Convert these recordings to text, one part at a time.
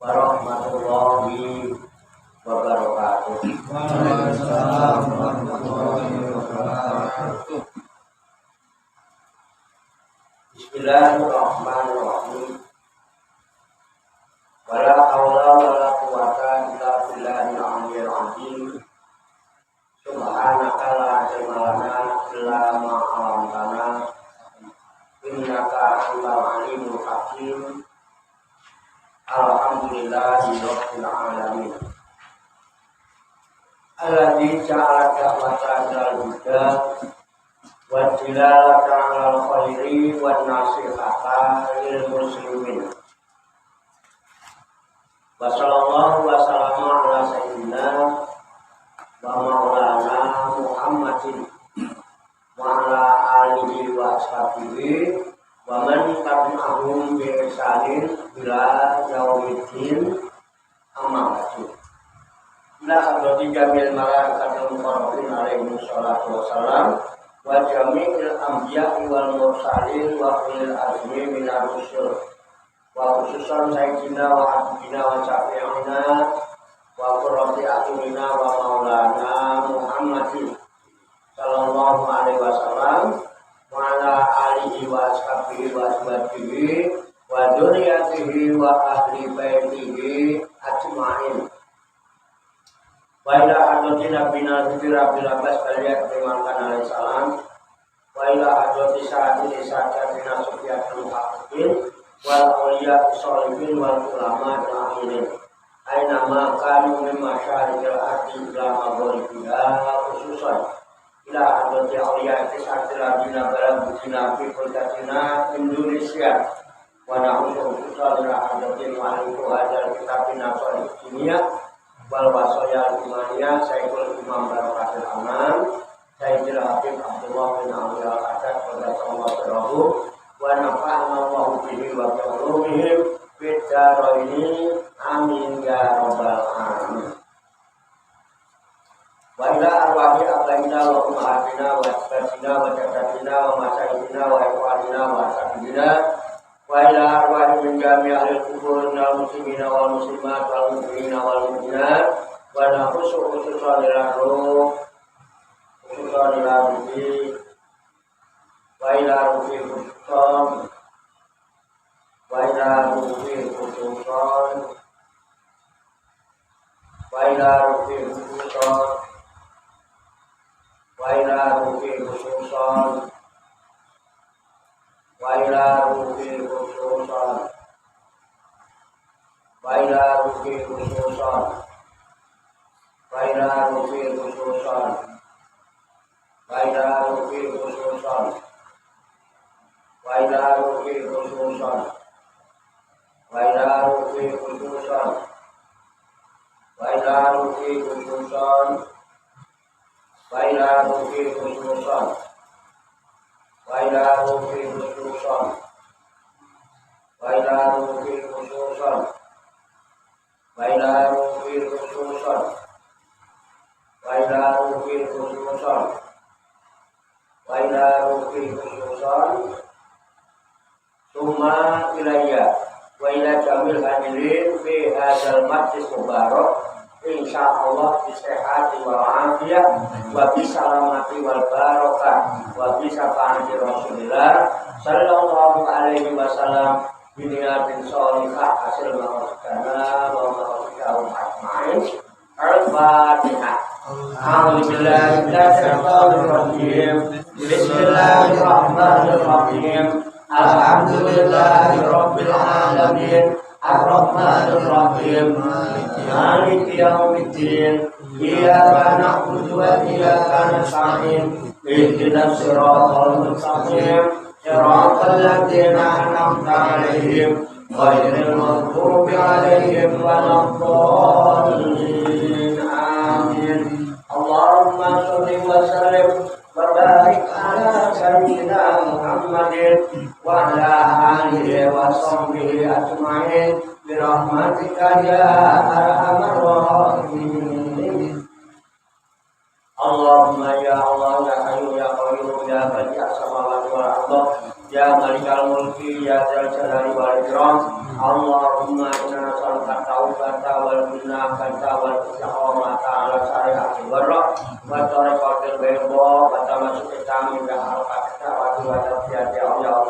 warahmatullahi wabarakatuh. Waalaikumsalam warahmatullahi wabarakatuh. Bismillahirrahmanirrahim. Wala haula wala quwata illa billahil aliyyil azim. Subhanaka la ilma lana illa ma 'allamtana innaka antal alimul hakim. Alhamdulillahi rabbil alamin. Alladzi ja'ala da'wata ilal huda wa dilalata 'alal khairi wan nasihata lil muslimin. Wa sallallahu wa sallama ala sayyidina wa maulana Muhammadin wa ala alihi wa ashabihi wa man tabi'ahum bi ihsanin ila yaumiddin, amma ba'du. Ila hadrati jamil malaikatul muqarrabin alaihi wassalatu wassalam wa jami'il anbiya'i wal mursalin wa ulil azmi minar rusul wa khususan sayyidina wa habibina wa syafi'ina wa qurrati a'yunina wa maulana Muhammadin sallallahu alaihi wasallam wa ala alihi wa ashabihi wa ashabihi wa dzurriyyatihi wa ahli baitihi ajma'in. Wa ila hadrati nabiyina Rabbil Abbas Baliyat Bimankan alaihi salam wa ila hadrati sa'adini sa'adatina Sufyatul Muhaqqin wal awliya sholihin wal ulama al-amilin aina ma kanu min masyarikil ardi ila maghribiha khususan ila hadrati awliya sa'adatina balagina fi kultatina Indonesia wa na'udzu khususan ila hadrati ma'aliku ajal kitabina sholih dunia wal wasaya al-imaniyah Sayyidul Imam Barakatul Aman Sayyidul Habib Abdullah bin Abdul Qadir radhiyallahu anhu wa nafa'ana Allahu bihi wa bi ulumihim fid dharaini amin ya rabbal alamin. Wa ila arwahi abaina wa ummahatina wa asbatina wa jaddatina wa masyaykhina wa ikhwanina wa ashabina wa ila arwahi min jami'il kubur minal muslimina wal muslimat wal mu'minina wal mu'minat wa nafsu khususan ila ruh khususan ila bihi wa ila ruhi khususan wa ila ruhi khususan wa ila ruhi khususan wa ila ruhi khususan wa ila ruhi khususan wa ila ruhi khususan wa ila ruhi khususan wa ila ruhi khususan wa ila ruhi khususan wa ila ruhi khususan wa ila ruhi khususan wa ila ruhi khususan wa ila ruhi khususan wa ila ruhi khususan wa ila ruhi khususan wa ila ruhi khususan wa ila ruhi khususan summa ilayya wa ila jamil hadirin fi hadzal majlis mubarak insyaallah bi sihhati wal afiyah wa bi salamati wal barakah wa bi syafaati Rasulillah sallallahu alaihi wasallam bi niyatin sholihah hasil maqsadana wa maqsadahum ajmain. Al-Fatihah. A'udzu billahi minasy syaithanir rajim. Bismillahirrahmanirrahim. Alhamdulillahi rabbil alamin. Ar-Rahmanir Rahim. Maliki yaumiddin. Iyyaka na'budu wa iyyaka nasta'in. Ihdinas siratal mustaqim. Siratal ladzina an'amta 'alaihim ghairil maghdubi 'alaihim waladdallin. Amin. ya arhamar rahimin. Allahumma ya Allah ya hayyu ya qayyum ya badi'as samawati wal ardh ya malikal mulki ya dzal jalali wal ikram. Allahumma inna nas'aluka taubata wal minaqata wal istiqamata ala syari'ati warra wa tariqatil bayda wa tamassuka min al-haqqa wa tawfiqi ya Allah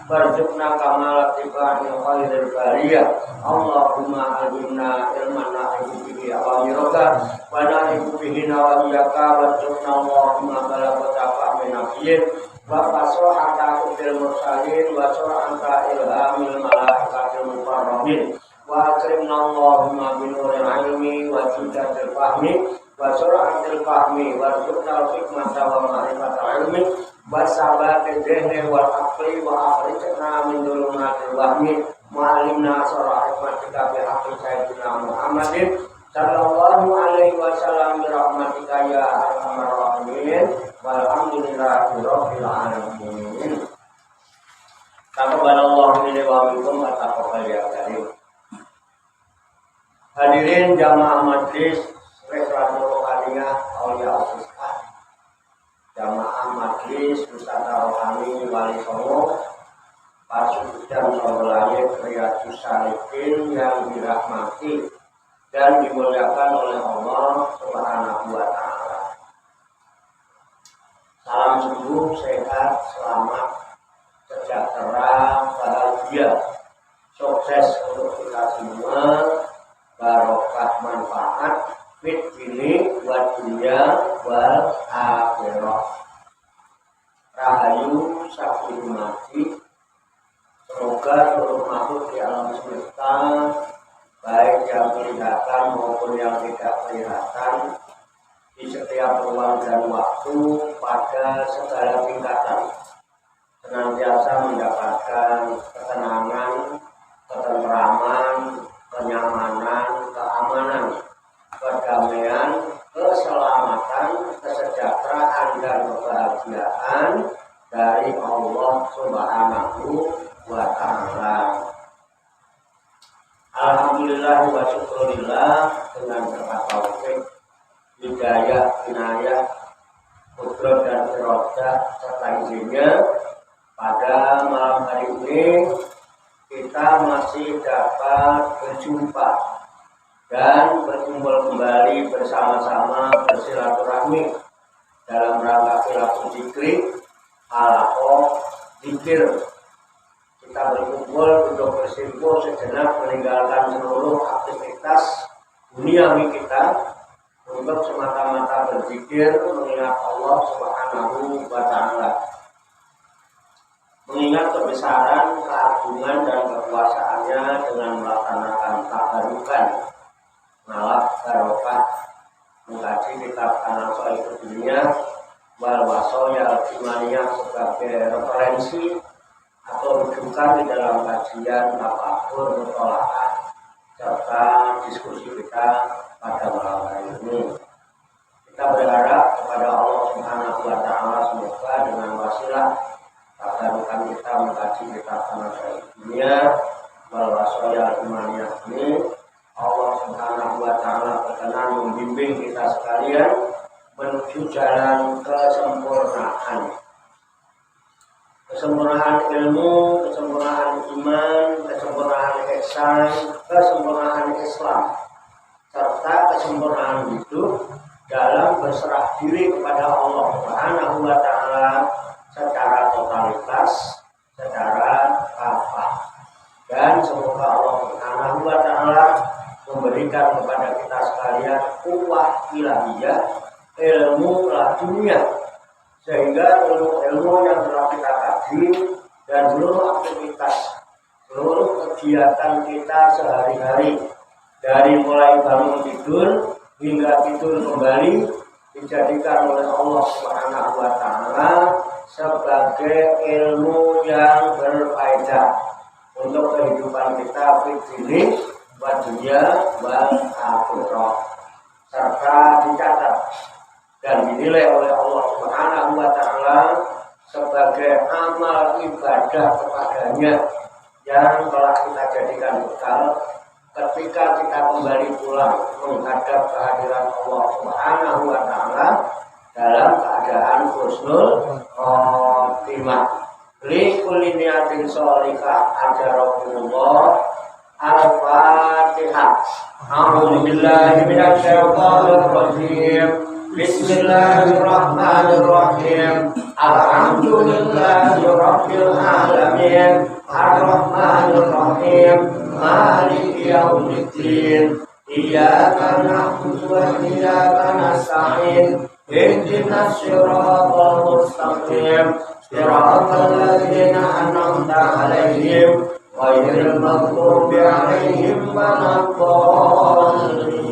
warzuqna kamal tibani khairil bariyah. Allahumma alimna ilman nafi'an bihi awamiroka wa na'ibu bihi nawiyaka warzuqna Allahumma balagata fahmi nabiyyin wa fasohata fil mursalin wa sur'anta ilhamil malaikatil mukarramin wa akrimna Allahumma binuril ilmi wa judatil fahmi wa sur'atil fahmi warzuqna hikmata wa ma'rifatal ilmi wa sabatil dhihni wal aqli wa akhrijna min dhulumatil wahmi ma'alimna surah hikmatika bi haqqi sayyidina Muhammadin sallallahu alaihi wasallam bi rahmatika ya arhamar rahimin walhamdulillahi rabbil alamin. Taqabbalallahu minni wa minkum wa taqabbal ya karim. Hadirin jamaah majlis Rekreator Rohaniah Aulia Al-Fisqah, jamaah majlis Wisata Rohani Wali Songo, Pasukan Songgolaya Riyadhus Shalihin yang dirahmati dan dimuliakan oleh Allah Subhanahu wa Ta'ala. Salam sembuh, sehat, selamat, sejahtera, bahagia, sukses untuk kita semua, barokah manfaat, fit dini, wa dunya, wal akhirah. Rahayu sakti mati. Semoga seluruh makhluk di alam semesta, baik yang kelihatan maupun yang tidak kelihatan, di setiap ruang dan waktu, pada segala tingkatan, senantiasa mendapatkan ketenangan, ketentraman, kenyamanan, keamanan, kedamaian, keselamatan, kesejahteraan, dan kebahagiaan dari Allah Subhanahu wa Ta'ala. Alhamdulillah wa syukurillah, dengan berkat taufik, hidayah, inayah, kudrat dan irodah serta izinnya, pada malam hari ini kita masih dapat berjumpa dan berkumpul kembali bersama-sama bersilaturahmi dalam rangka khilaful zikri, halaqah zikir. Kita berkumpul untuk bersimpuh sejenak, meninggalkan seluruh aktivitas duniawi kita untuk semata-mata berzikir, mengingat Allah Subhanahu wa Ta'ala, mengingat kebesaran, keagungan dan kekuasaannya dengan melaksanakan tabarukan, ngalap barokah, mengkaji kitab An-Nasihatul Dunia wal Wasaya Al-Imaniyah sebagai referensi atau rujukan di dalam kajian tafakur, mutolaah serta diskusi kita pada malam hari ini. Kita berharap kepada Allah Subhanahu wa Ta'ala semoga dengan wasilah tabarukan kita mengkaji kitab An-Nasihatul Dunia wal Wasaya Al-Imaniyah ini, Allah Subhanahu wa Ta'ala berkenan membimbing kita sekalian menuju jalan kesempurnaan. Kesempurnaan ilmu, kesempurnaan iman, kesempurnaan ihsan, kesempurnaan Islam, serta kesempurnaan hidup dalam berserah diri kepada Allah Subhanahu wa Ta'ala secara totalitas, secara kafah. Dan semoga Allah Subhanahu wa Ta'ala memberikan kepada kita sekalian kuwah ilahiyah, ilmu laduniyah, sehingga ilmu yang telah kita kaji dan seluruh aktivitas, seluruh kegiatan kita sehari-hari, dari mulai bangun tidur hingga tidur kembali, dijadikan oleh Allah Subhanahu wa Ta'ala sebagai ilmu yang berfaedah untuk kehidupan kita di sini, wa dunya wal akhirah, serta dicatat dan dinilai oleh Allah Subhanahu wa Ta'ala sebagai amal ibadah kepadanya yang telah kita jadikan bekal ketika kita kembali pulang menghadap kehadiran Allah Subhanahu wa Ta'ala dalam keadaan husnul khotimah. Li kulli niyatin sholihah ajarakumullah. Al-Fatihah. A'udzu billahi minasy syaithanir rajim. Bismillahirrahmanirrahim. Alhamdulillahi rabbil alamin. Ar-Rahmanir Rahim. Maliki yaumiddin. Iyyaka na'budu wa iyyaka nasta'in. Ihdinas siratal mustaqim. Siratal ladzina an'amta 'alaihim ghairil maghdubi 'alaihim waladdallin.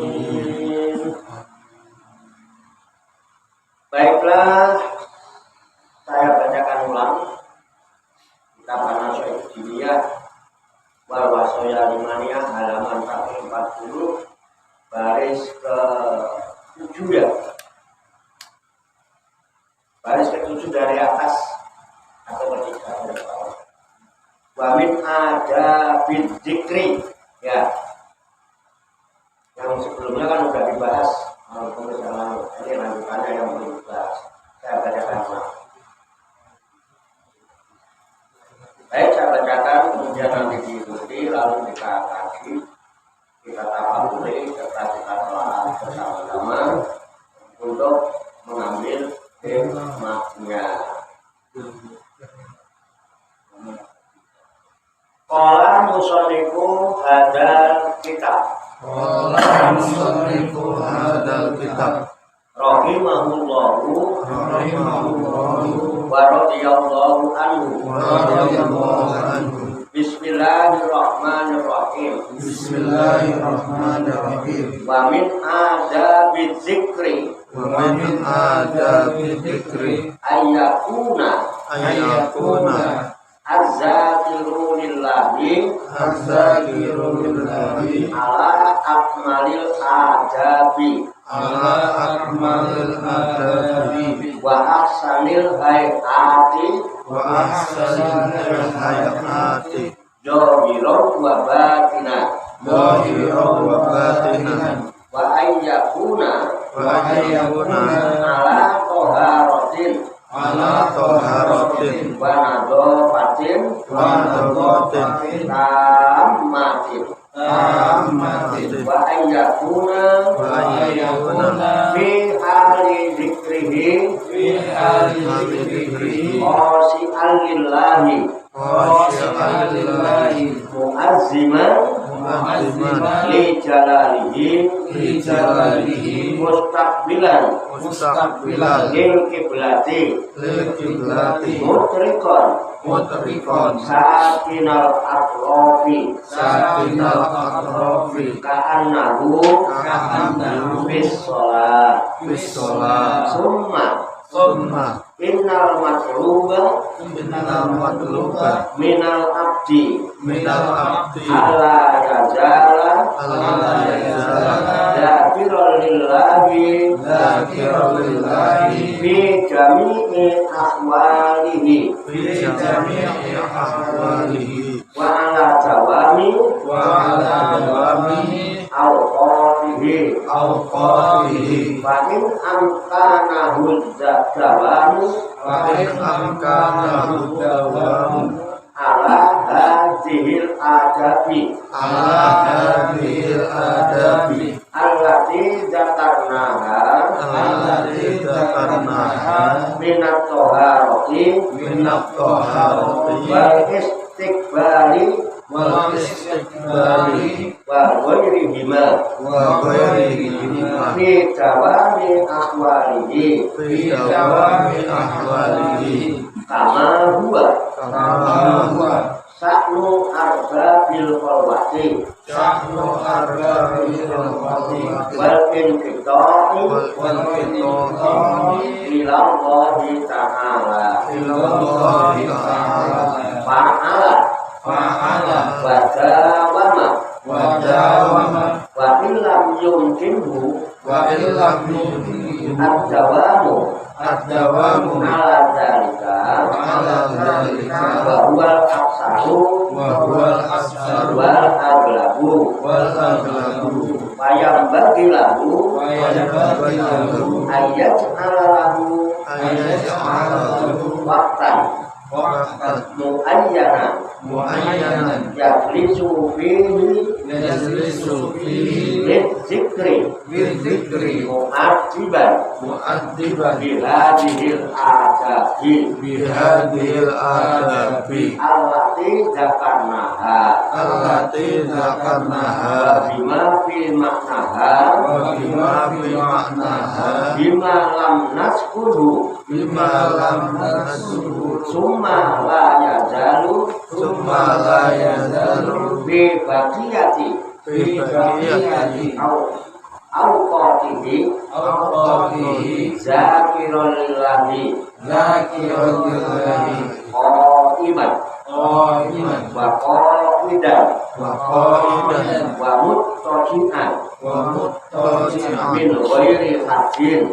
Baiklah, saya bacakan ulang kitab An-Nasihat Diniyah wal Wasaya Limaniyah halaman 40 baris ke-7 ya. Baris ke-7 dari atas atau ketiga dari bawah. Wa min adabil dzikri ya. Yang sebelumnya kan sudah dibahas pembahasan ini lanjutannya yang belum dibahas. Saya bacakan ulang. Baik, saya bacakan kemudian nanti diikuti lalu kita kaji, kita tafakuri, serta kita telah bersama-sama untuk mengambil hikmahnya. Qala musannifu hadal kitab. Qala musannifu hadal kitab. Rahimahullahu wa radhiyallahu anhu. Bismillahirrahmanirrahim. Bismillahirrahmanirrahim. Wa min adabiz zikri. Wa min adabiz zikri Ayyakuna azzakiru lillahi ala akmalil adabi wa ahsanil hayati zahiran wa batinan wa ayyakuna ala toharatin wa nadhafatin tammatin wa ayyakuna fi hali zikrihi khashi'an lillahi mu'azziman li jalalihi mustaqbilan lil kiblati mutrikon sakinal atrofi ka'annahu bis sholat summa innal matluba minal abdi ala yazala dzakiran lillahi fi jami'i ahwalihi wa ala dawami awqatihi wa in amkanahu dawamu ala hadhil adabi allati zakarnaha minat toharoti wal istiqbali wa ghairihima fi dawami ahwalihi kama huwa sa'nu arbabil khalwati wal inqita'i ila Allahi ta'ala fa'ala wa dawama wa illam yumkinhu ad-dawamu ala dzalika wa huwal aksaru wal asharu wal aglabu Payam bagi lahu ayat ala lahu waktan muayyanan yajlisu fihi lidzikri mu'adziban bihadihil adabi allati zakarnaha bima fil maknaha bima lam naskudu summa la yazalu bi baqiyati awqatihi zakirul lillahi qaiman wa qa'idan wa muttaji'an min ghairi hajin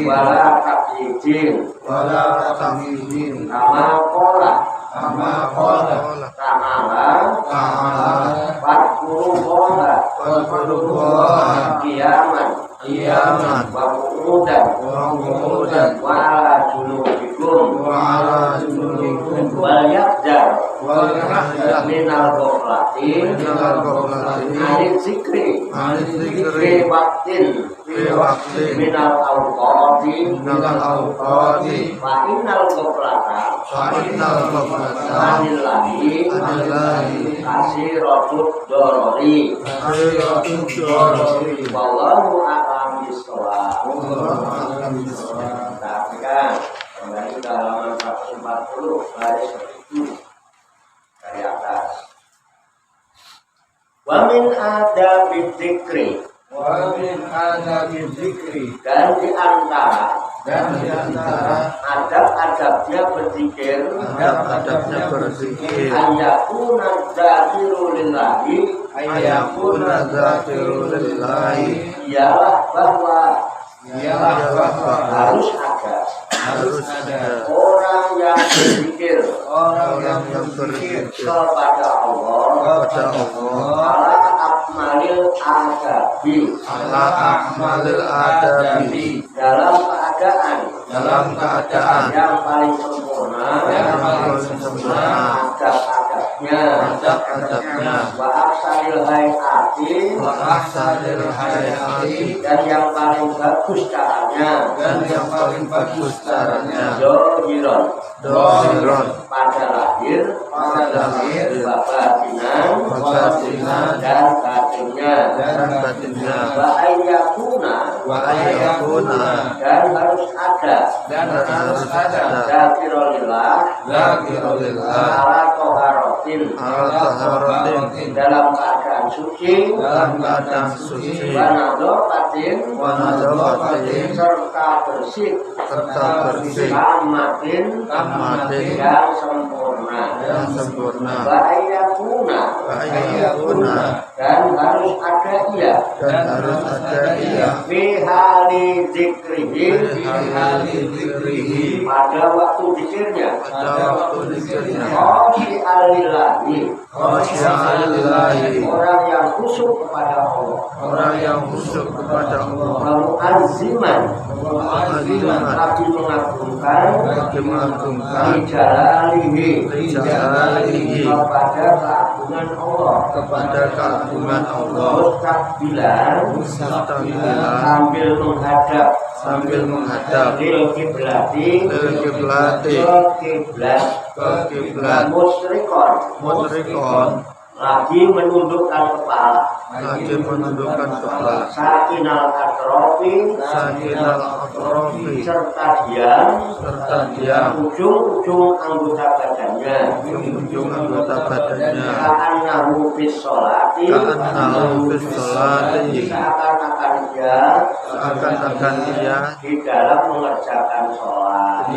wala taqyidin kama qala ta'ala fadkurullaha qiyaman wa qu'udan wa ala junubikum wal yahjar minal ghaflati anil zikri fi waqtin minal awqati fa innal ghaflata anillahi kasiratud dorori wallahu a'lam bishawab. Perhatikan kembali ke halaman 140 baris 7 dari atas. Wa min adabi dzikri dan di antara adab-adabnya berzikir ayyakuna dzakiru lillahi ialah bahwa harus ada orang yang berzikir kepada Allah ala akmalil adabi dalam keadaan yang paling sempurna adab-adabnya wa ahsanil hayati dan yang paling bagus caranya dohiron pada lahir batinan dan batinnya wa ayyakuna dan harus ada zakirulillah ala toharotin dalam keadaan suci wanadopatin serta bersih kamatin yang sempurna wa ayyakuna dan harus ada ia fi hali zikrihi pada waktu zikirnya khosyi'alillahi orang yang khusyuk kepada Allah mu'azziman lagi mengagungkan jalalihi kepada keagungan Allah mustaqbilan sambil menghadap lil kiblati ke kiblat musyrikon lagi menundukkan kepala sakinal atrofi serta diam ujung-ujung anggota badannya ka'annahu fis sholati seakan-akan dia di dalam mengerjakan sholat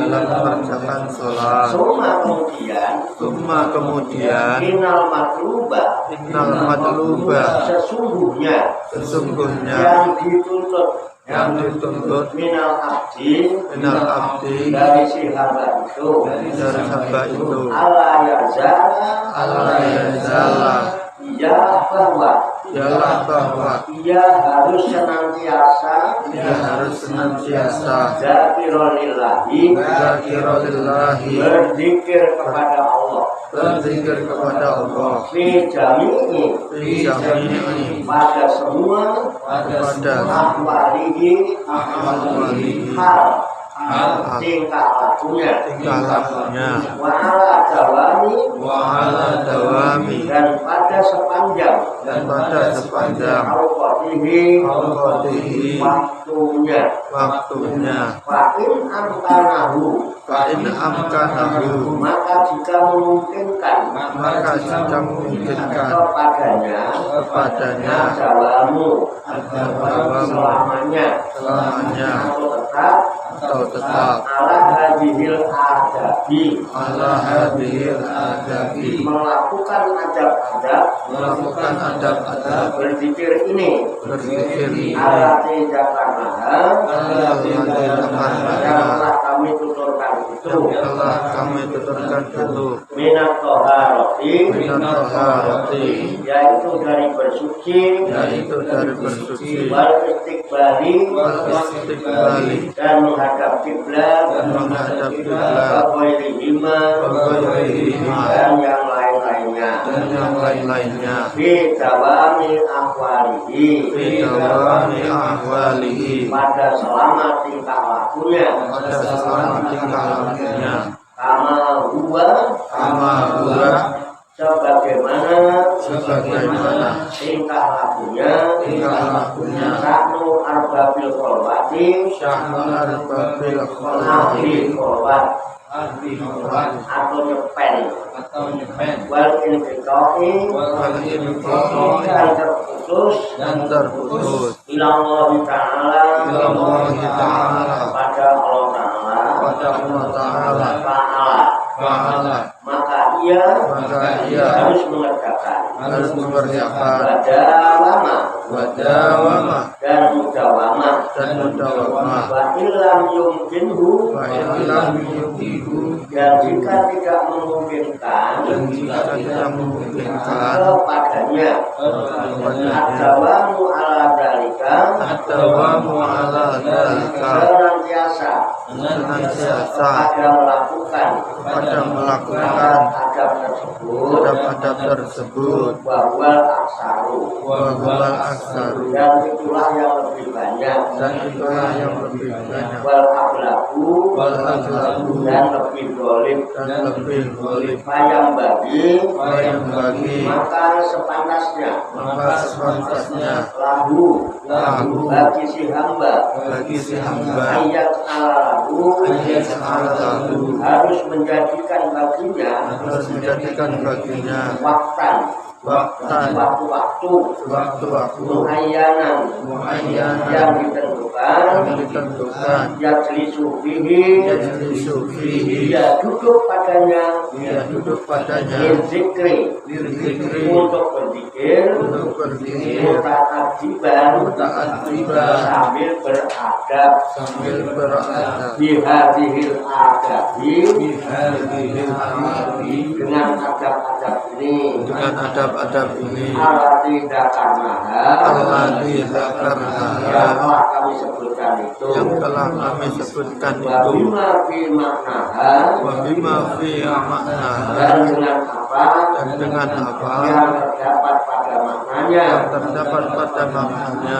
summa kemudian innal matluba sesungguhnya yang dituntut minal abdi dari si hamba itu Allah yazala ia bahwa ia harus senantiasa zakironillahi berzikir kepada Allah fi jami'i pada semua ahwalihi hal tingkah lakunya wa'ala dawami dan pada sepanjang awqatihi waktunya fa'in amkanahu maka jika memungkinkan kepadanya dawamu selamanya atau tetap ala hadhil adabi melakukan adab berzikir ini ala tidakanah yang telah kami tuturkan itu minat toharoti yaitu dari bersuci wal istiqbali dan menghadap kiblat dan yang lain-lainnya fi dawami ahwalihi pada selama tingkah lakunya kama huwa sebagaimana tingkah lakunya sa'nu arbabil kholwati atau nyepen wal infiqai dan terputus ilallahi ta'ala pada Allah Ta'ala maka ia harus mengerjakan wadawama dan mudawamah wa illam yumkinhu dan jika tidak memungkinkan kepadanya adawamu ala dalika senantiasa pada melakukan adab tersebut bahwa aksaru dan itulah yang lebih banyak wal aghlabu dan lebih dolim payang bagi maka sepantasnya lahu bagi si hamba ayat lahu harus menjadikan baginya waktu muayyanan yang ditentukan yajlisu fihi dia duduk padanya zikri untuk berzikir muta'adziban sambil beradab bihadihil adabi dengan adab-adab ini Allah tidak yang telah kami sebutkan itu wabima fi maknaha dan dengan apa yang terdapat pada maknanya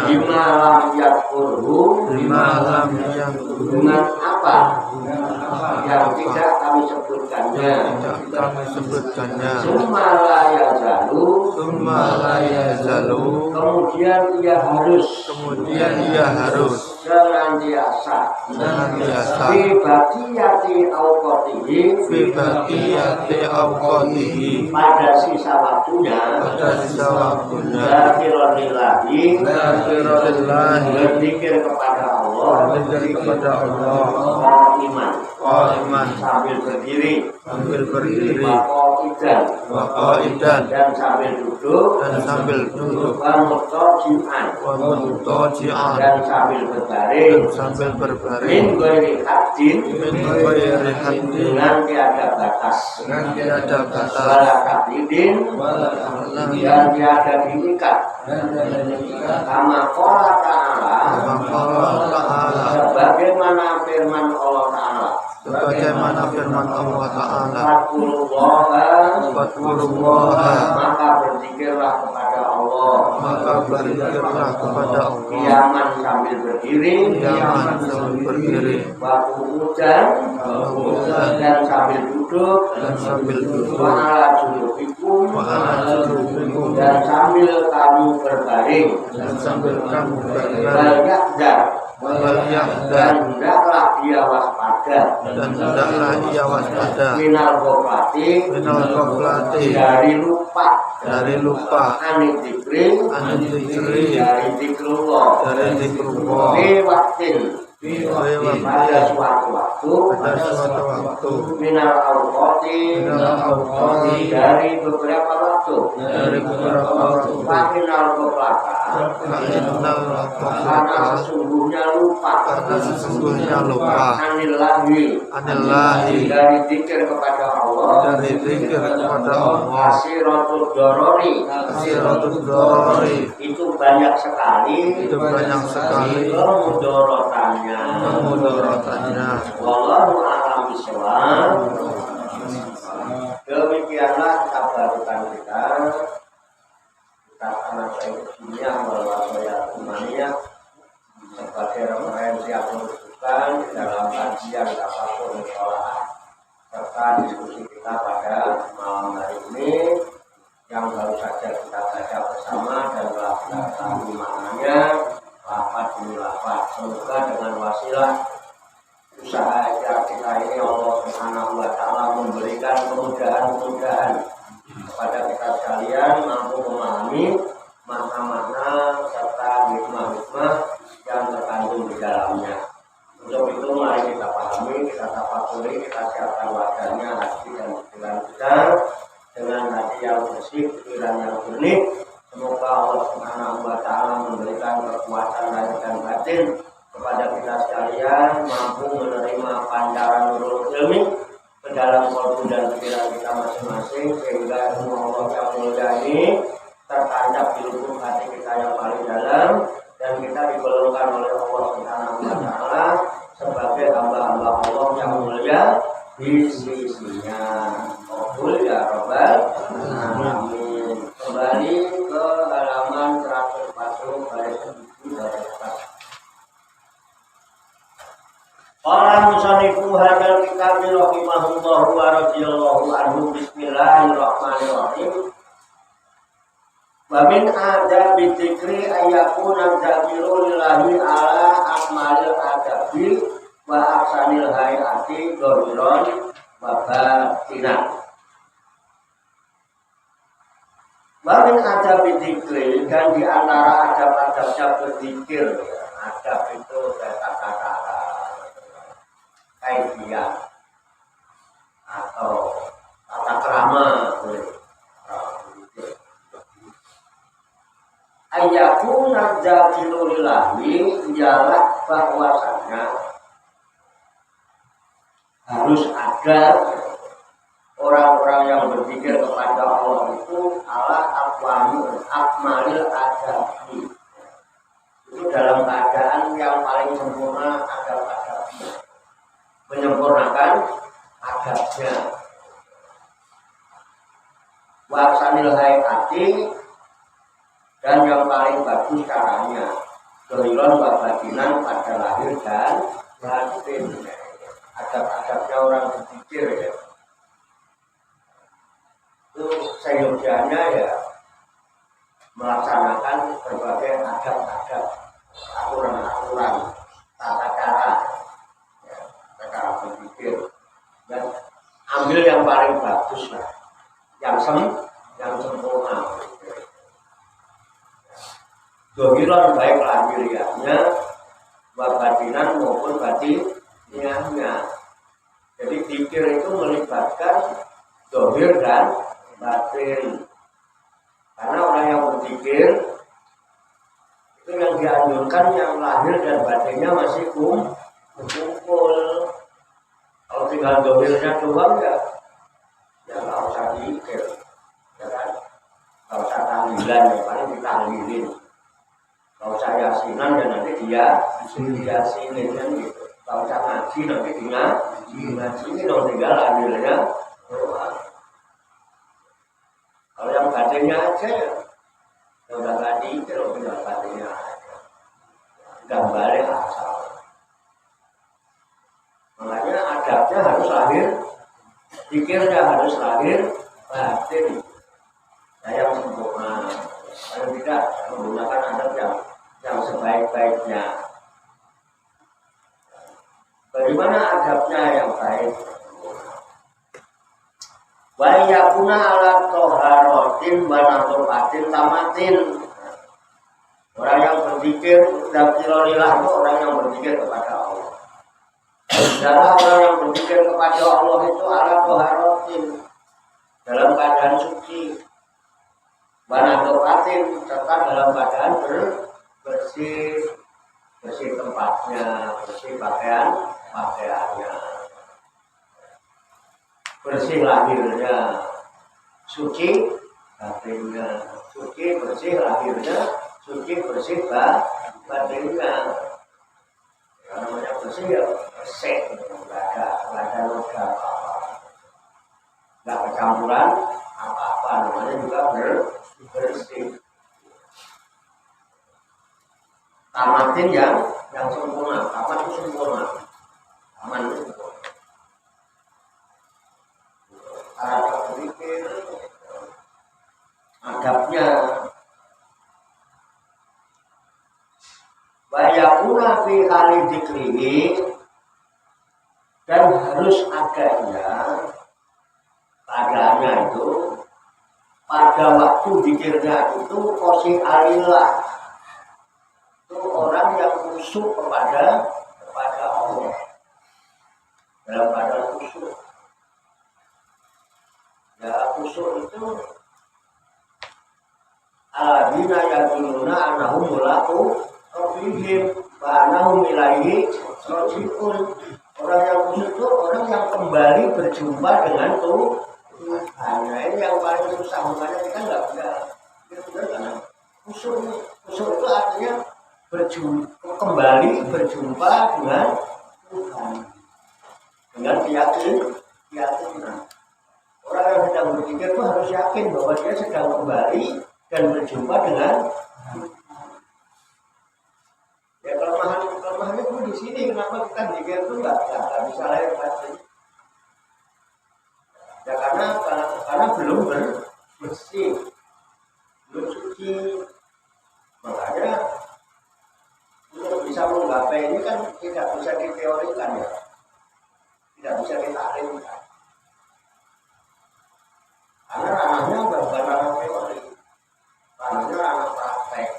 bima lam yadkurhu dengan apa yang tidak kami sebutkannya summa la yazalu kemudian ia harus senantiasa senantiasa fi baqiyati awqatihi pada sisa waktunya zakiran lillahi berzikir kepada Allah iman sambil berdiri waqidan dan sambil duduk wamutojian dan sambil berbaring min ghairi haddin dengan tiada batas wala taklidin dan tiada diikat kama qala ta'ala sebagaimana firman Allah Ta'ala Fatkurullaha maka berzikirlah kepada Allah Qiyaman sambil berdiri Waqu'udan dan sambil duduk Wa'ala junubikum dan sambil kamu berbaring dan hendaklah dia waspada minal ghaflati dari lupa anit dzikri dari zikrullah pada suatu waktu minal awqati dari beberapa waktu minal ghaflata karena sesungguhnya lupa anillahi dari zikir kepada Allah asiratul dorori itu banyak sekali mudorotannya wallahu a'lam bishawab. Demikianlah kabarukan kita anak saya kimia bahwa saya umumnya sebagai referensi atau rujukan dalam kajian apapun sekolah serta diskusi kita pada malam hari ini yang baru saja kita baca bersama dan telah kita tahu maknanya lafaz demi lafaz. Semoga dengan wasilah usaha kita ini Allah Subhanahu wa Ta'ala memberikan kemudahan-kemudahan kepada kita sekalian mampu memahami makna-makna serta hikmah-hikmah yang terkandung di dalamnya. Untuk itu mari kita pahami, kita tafakuri, kita siapkan wadahnya hati dan pikiran kita dengan hati yang bersih, pikiran yang jernih. Semoga Allah Subhanahu wa Ta'ala memberikan kekuatan lahir dan batin kepada kita sekalian mampu menerima pancaran nurul ilmi ke dalam kalbu dan pikiran kita masing-masing sehingga ilmu Allah yang mulia ini tertancap di lubuk hati kita yang paling dalam dan kita digolongkan oleh Allah Subhanahu wa Ta'ala sebagai hamba-hamba Allah yang mulia di sisinya. Qabul ya rabbal alamin. Kembali ke halaman 140 baris 7 dari atas. Qala musannifu hadzal kitab rahimahullahu wa radhiyallahu anhu bismillahirrahmanirrahim. Wa min adabi dzikri ayyakuna dzakiru lillahi ala akmalil adabi wa ahsanil hayati dhahiran wa batinan. Wa min adabi dzikri dan di antara adab-adabnya berzikir, adab itu kata-kata kaifiah atau tata krama ayakuna dzakiru lillahi ialah bahwasanya harus ada orang-orang yang berzikir kepada Allah itu ala akmalil adabi itu dalam keadaan yang paling sempurna adab-adabnya, menyempurnakan adabnya. Waksanil hayati dan yang paling bagus caranya dohiron wa batinan pada lahir dan batin. Adab-adabnya orang berzikir ya itu seyogianya ya melaksanakan berbagai adab-adab, aturan-aturan, tata yang paling bagus lah, yang sempurna. Dohiran baik lahiriahnya, batinan maupun batiniahnya. Jadi zikir itu melibatkan dohir dan batin. Karena orang yang berzikir itu yang dianjurkan yang lahir dan batinnya masih kumpul. Kalau tinggal dohirnya doang ya nggak usah zikir, ya kan? Nggak usah tahlilan, ya paling ditahlilin. Nggak usah yasinan dan nanti dia yasinin kan gitu. Nggak usah ngaji nanti dia ngaji ini dong tinggal lahirnya doang. Kalau yang batinnya aja ya udah nggak zikir, udah batinnya aja. Gambarnya asal. Makanya adabnya harus lahir, zikirnya harus lahir, batin. Yang sempurna. Kalau tidak menggunakan adab yang sebaik-baiknya. Bagaimana adabnya yang baik? Wa yakuna ala toharotin banatopatin tamatin. Orang yang berzikir dzakirullah itu orang yang berzikir kepada Allah. Adalah orang yang berzikir kepada Allah itu ala toharotin, dalam keadaan suci, banatopatin, serta dalam keadaan bersih tempatnya, bersih pakaiannya, bersih lahirnya, suci batinnya, suci bersih lahirnya, suci bersih batinnya. Yang namanya bersih ya bersih, nggak ada noda apa-apa, nggak kecampuran apa-apa, namanya juga bersih. Tamatin yang sempurna, tamat itu sempurna, taman itu sempurna. Cara berpikir, adabnya, bayakuna fi hali dzikrihi, dan harus adanya keadaannya itu pada waktu dzikirnya itu qasi alillah, itu orang yang khusyuk kepada Allah, dalam keadaan khusyuk. Ya khusyuk itu aladina yaquluna annahum mulaqu rabbihim wa annahum ilaihi raji'un. Orang yang khusyuk itu orang yang kembali berjumpa dengan Tuhan. Ini yang paling susah, makanya kita nggak bisa karena khusyuk itu artinya kembali berjumpa dengan Tuhan dengan keyakinan. Orang yang sedang berzikir itu harus yakin bahwa dia sedang kembali dan berjumpa dengan ya. Kelemahannya itu di sini, kenapa kita zikir itu nggak bisa lahir batin? Ya karena belum bersih, belum suci. Makanya untuk bisa menggapai ini kan tidak bisa diteorikan ya, tidak bisa ditaklimkan. Karena ranahnya bukan ranah teori, ranahnya ranah praktek.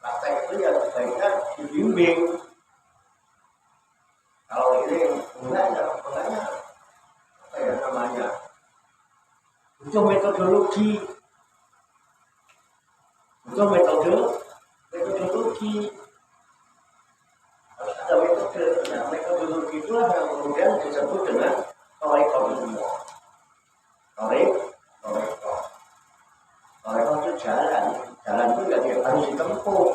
Praktek itu ya sebaiknya dibimbing. Kalau ini enggak ya, makanya apa ya namanya? Butuh metodologi. Harus ada metode. Nah, metodologi itulah yang kemudian disebut dengan thariqah ilmu. Thariqah itu jalan itu ya harus ditempuh.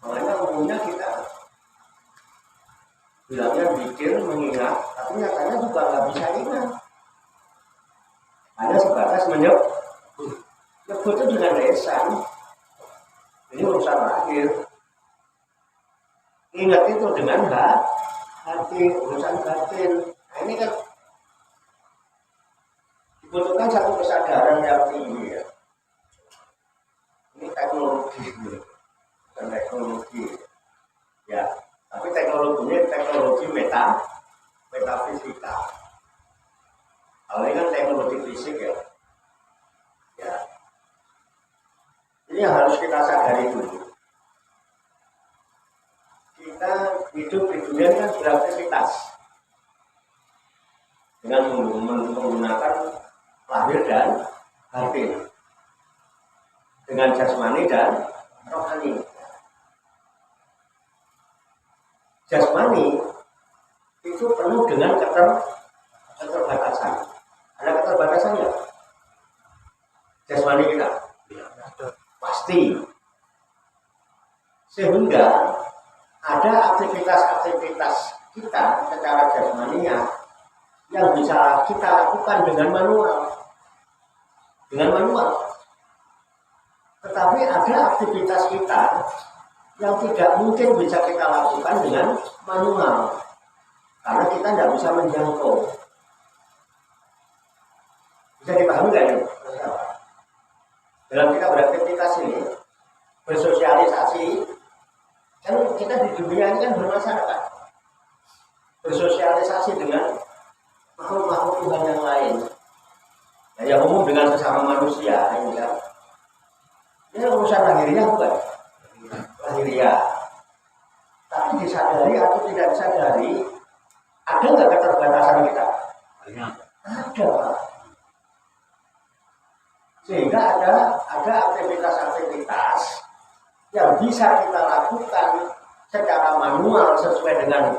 Makanya umumnya kita bilangnya zikir mengingat, tapi nyatanya juga nggak bisa ingat. Hanya sebatas menyebut itu dengan lisan. Ini urusan akhir. Ingat itu dengan hati, urusan batin. Nah, ini kan dibutuhkan satu kesadaran yang tinggi ya. Ini teknologi, bukan teknologi. Ya, tapi teknologi teknologinya teknologi metafisika. Kalau ini kan teknologi fisik ya. Ya. Ini yang harus kita sadari dulu. Kita hidup di dunia kan beraktivitas dengan menggunakan lahir dan batin, dengan jasmani dan rohani. Jasmani itu penuh dengan keterbatasan. Ada keterbatasannya? Jasmani kita pasti. Sehingga ada aktivitas-aktivitas kita secara jasmaninya yang bisa kita lakukan dengan manual. Tetapi ada aktivitas kita yang tidak mungkin bisa kita lakukan dengan manual, karena kita tidak bisa menjangkau. Bisa dipahami nggak ini? Dalam kita beraktivitas ini, bersosialisasi, kan kita di dunia ini kan bermasyarakat, bersosialisasi dengan makhluk-makhluk Tuhan yang lain, yang umum dengan sesama manusia. Ini kan, ini urusan lahiriah bukan? Lahiriah. Tapi disadari atau tidak disadari, ada nggak keterbatasan kita? Ada. Sehingga ada aktivitas-aktivitas yang bisa kita lakukan secara manual sesuai dengan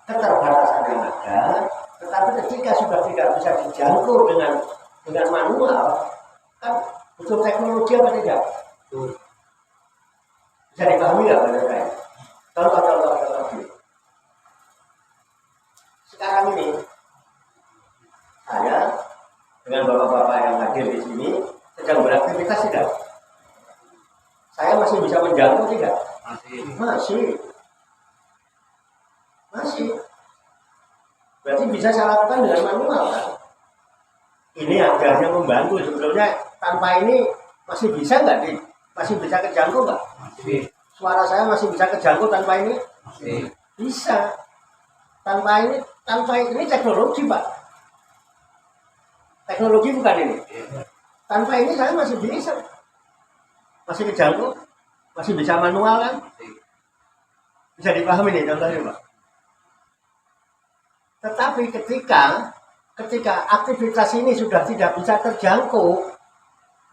keterbatasan yang ada. Tetapi ketika sudah tidak bisa dijangkau dengan manual, kan butuh teknologi apa tidak? Bisa dipahami nggak menurut saya? Contoh. Sekarang ini saya dengan bapak-bapak yang hadir di sini sedang beraktivitas tidak? Saya masih bisa menjangkau tidak? Masih. Berarti bisa saya lakukan dengan manual kan? Ini hanya membantu, sebetulnya tanpa ini masih bisa nggak nih? Masih bisa kejangkau nggak? Suara saya masih bisa kejangkau tanpa ini? Bisa. Tanpa ini teknologi, Pak. Teknologi bukan ini. Tanpa ini saya masih bisa. Masih kejangkau, masih bisa manual kan? Bisa dipahami nih contohnya, Pak. Tetapi ketika aktivitas ini sudah tidak bisa terjangkau,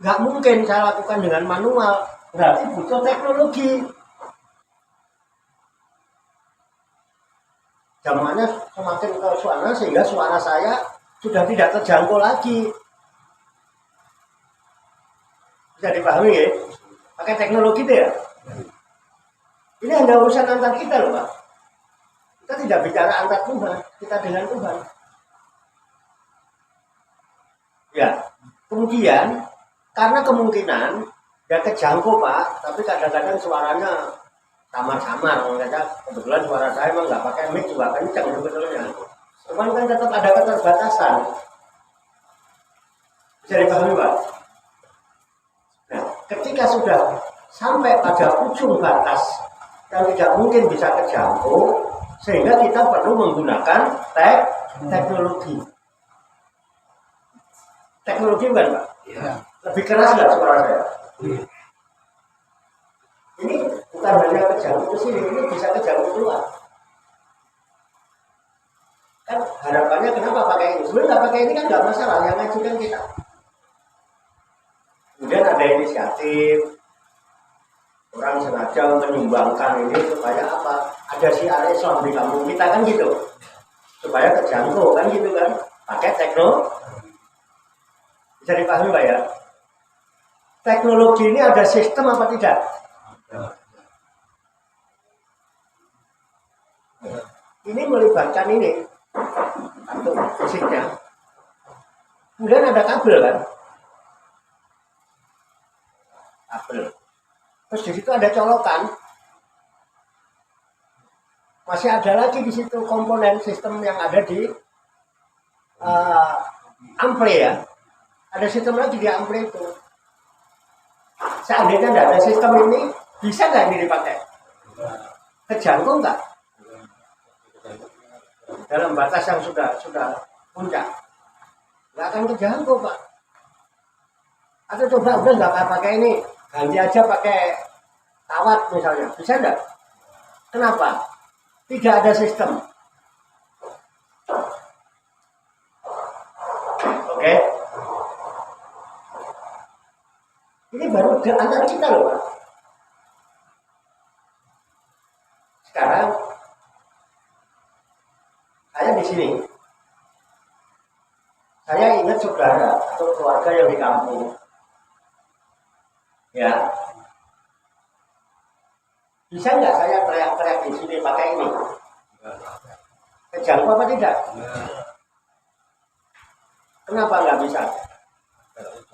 nggak mungkin saya lakukan dengan manual, berarti butuh teknologi. Zamannya semakin ke sana sehingga suara saya sudah tidak terjangkau lagi. Bisa dipahami ya? Pakai teknologi itu ya? Ini hanya urusan antar kita loh, Pak. Kita tidak bicara antar Tuhan, kita dengan Tuhan. Ya, kemudian karena kemungkinan ya kejangkau Pak, tapi kadang-kadang suaranya samar-samar. Kebetulan suara saya emang nggak pakai mic juga kencang sebetulnya. Cuman kan tetap ada keterbatasan. Bisa dipahami Pak? Nah, ketika sudah sampai pada ujung batas yang tidak mungkin bisa terjangkau, sehingga kita perlu menggunakan teknologi. Teknologi bukan Pak? Ya. Lebih keras nggak suara saya? Ya. Ini bukan hanya kejangkau ke sini, ini bisa kejangkau keluar. Kan harapannya kenapa pakai ini? Sebenarnya nggak pakai ini kan nggak masalah, yang ngajukan kita. Kemudian ada inisiatif, orang sengaja menyumbangkan ini supaya apa? Ada si Islam di kampung kita kan gitu, supaya terjangkau kan gitu kan, pakai teknologi. Bisa dipahami Pak ya? Teknologi ini ada sistem apa tidak? Ini melibatkan ini untuk fisiknya. Kemudian ada kabel kan? Kabel. Terus di situ ada colokan. Masih ada lagi di situ komponen sistem yang ada di ampli ya. Ada sistem lagi di ampli itu. Seandainya tidak ada sistem ini, bisa nggak ini dipakai? Kejangkau nggak? dalam batas yang sudah puncak, nggak akan kejangkau Pak. Atau coba udah nggak pakai ini, ganti aja pakai kawat misalnya, bisa nggak? Kenapa? Tidak ada sistem. Oke? Ini baru di antara kita loh Pak. Sekarang saya di sini, saya ingat saudara atau keluarga yang di kampung, ya, bisa nggak saya teriak-teriak di sini pakai ini? Kejangkau apa tidak? Kenapa nggak bisa?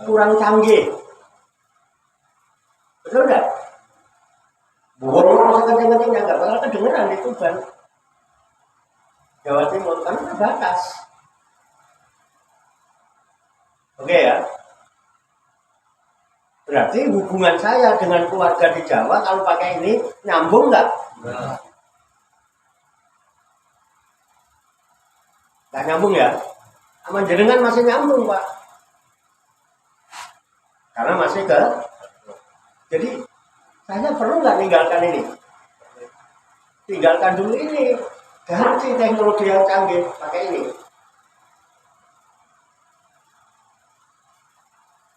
Kurang canggih, betul nggak? Bukan masa kenceng-kencengnya nggak bakal kedengeran di Tuban, Jawa Timur, karena terbatas. Oke ya. Berarti hubungan saya dengan keluarga di Jawa kalau pakai ini nyambung nggak? Nggak nyambung ya? Sama jenengan masih nyambung Pak. Karena masih ke. Jadi saya perlu nggak tinggalkan ini? Tinggalkan dulu ini. Ganti teknologi yang canggih pakai ini.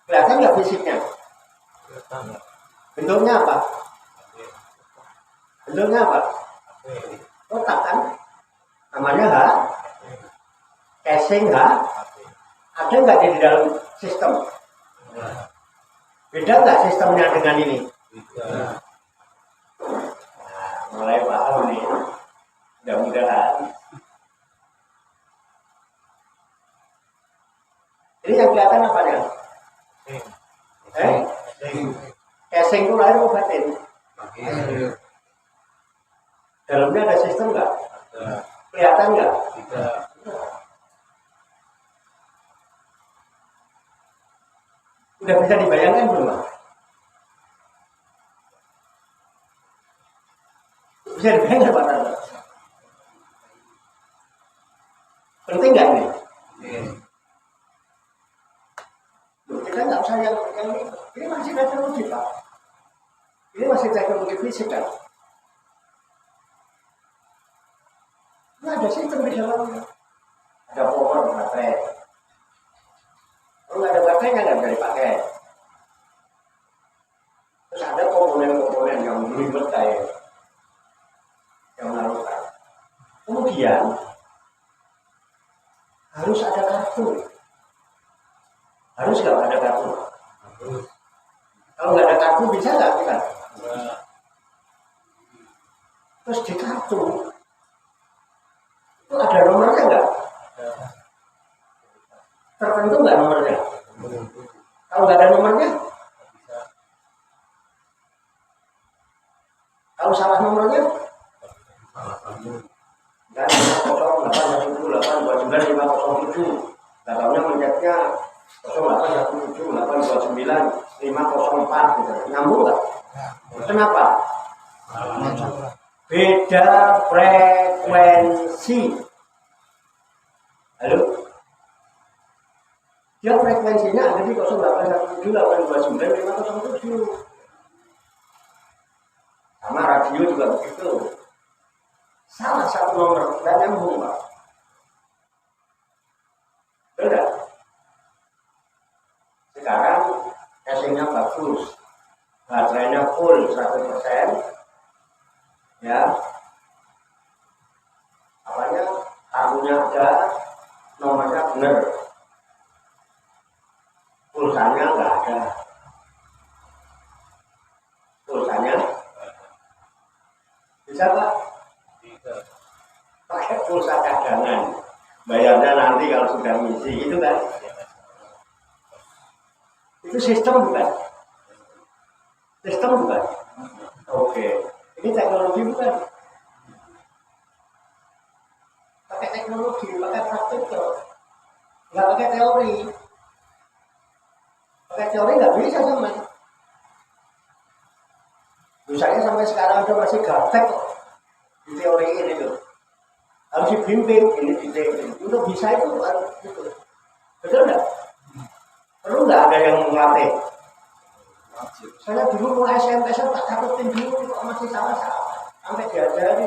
Kelihatan nggak fisiknya? Bentuknya apa? Bentuknya apa? Kotak kan? Namanya H. Casing H. Ada nggak di dalam sistem? Beda nggak sistemnya dengan ini? Nah, mulai paham nih. Mudah-mudahan. Ini yang kelihatan apa ya? Casing itu lahir atau batin? Dalamnya ada sistem nggak? Kelihatan nggak? Udah bisa dibayangkan belum? Bisa dibayangkan Pak Tanda? Penting nggak ini? Loh, kita nggak usah yang ini masih teknologi Pak. Ini masih teknologi fisik kan? Ini ada sistem di dalamnya. Ada power baterai. Kalau nggak ada baterainya nggak bisa dipakai. Terus ada komponen-komponen yang ribet kayak yang melakukan. Kemudian harus ada kartu. Harus nggak ada kartu? Kalau nggak ada kartu bisa nggak kita? Terus di kartu itu ada nomornya nggak? Tertentu nggak nomornya? Kalau nggak ada nomornya? Kalau salah nomornya? Dan 0817829507. Datanya mencetnya 0817829504 gitu. Nyambung nggak? Kenapa? Beda frekuensi. Halo? Dia frekuensinya ada di 0817829507. Sama radio juga begitu. Salah satu nomor dan nyambung Pak. Betul. Sekarang casingnya bagus, baterainya full 100%, ya. Apanya? Kartunya ada, nomornya benar. Pulsanya nggak ada. Pulsanya bisa Pak? Pakai pulsa cadangan, bayarnya nanti kalau sudah ngisi, gitu kan? Itu sistem bukan? Sistem bukan? Oke, ini teknologi bukan? Pakai teknologi, pakai praktik tuh, nggak pakai teori. Pakai teori nggak bisa sama. Misalnya sampai sekarang udah masih gaptek di teori ini tuh. harus dibimbing ini titik. Untuk bisa itu gitu. Betul nggak? Perlu nggak ada yang melatih? Saya dulu mau SMP saya tak takutin dulu kok masih salah-salah sampai diajari.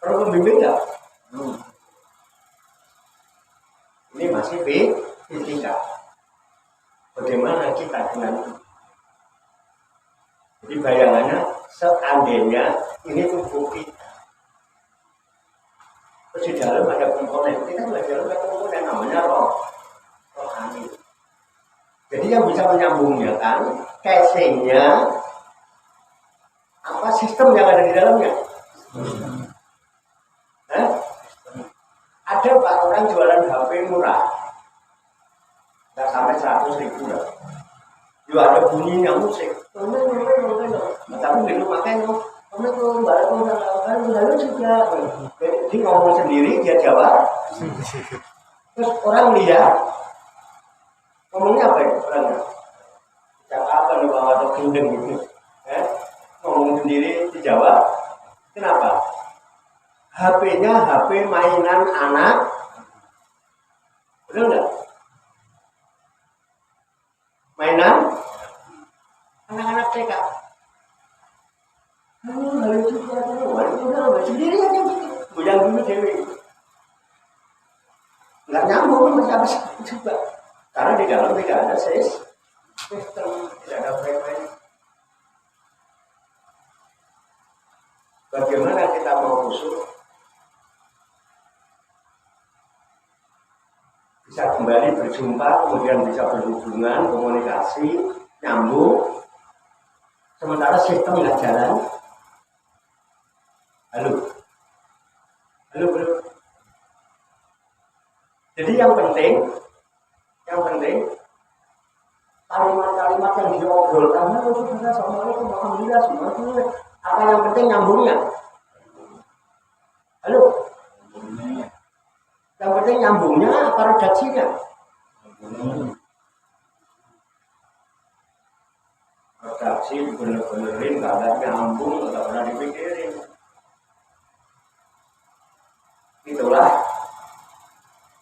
Perlu pembimbing nggak? Ini masih fisika. Bagaimana kita dengan itu? Jadi bayangannya seandainya ini tubuh kita. Terus di dalam ada komponen, kita di dalam ada komponen namanya rohani. Jadi yang bisa menyambungnya kan casingnya apa sistem yang ada di dalamnya. Ada Pak orang jualan HP murah, nggak sampai 100.000 lah. Juga ada bunyinya musik, tapi begitu makanya Assalamualaikum warahmatullahi juga. Jadi ngomong sendiri dia jawab. Terus orang lihat ngomongnya apa ya orangnya? Cakap apa nih bang atau gendeng gitu? Ngomong sendiri dijawab. Kenapa? HP-nya HP mainan anak. Betul nggak? Mainan anak-anak TK. Lalu juga sendiri aja gitu. Bujang dulu dewi. Nggak nyambung sama siapa juga. Karena di dalam tidak ada sistem, tidak ada frekuensi. Bagaimana kita mau khusyuk? Bisa kembali berjumpa, kemudian bisa berhubungan, komunikasi, nyambung. Sementara sistem nggak jalan. Halo bro. Jadi yang penting kalimat-kalimat yang diobrolkan itu sudah Assalamualaikum alhamdulillah semuanya. Apa yang penting nyambungnya? Halo. Yang penting nyambungnya apa redaksinya? Redaksi bener-benerin nggak ada nyambung, nggak pernah dipikirin. Itulah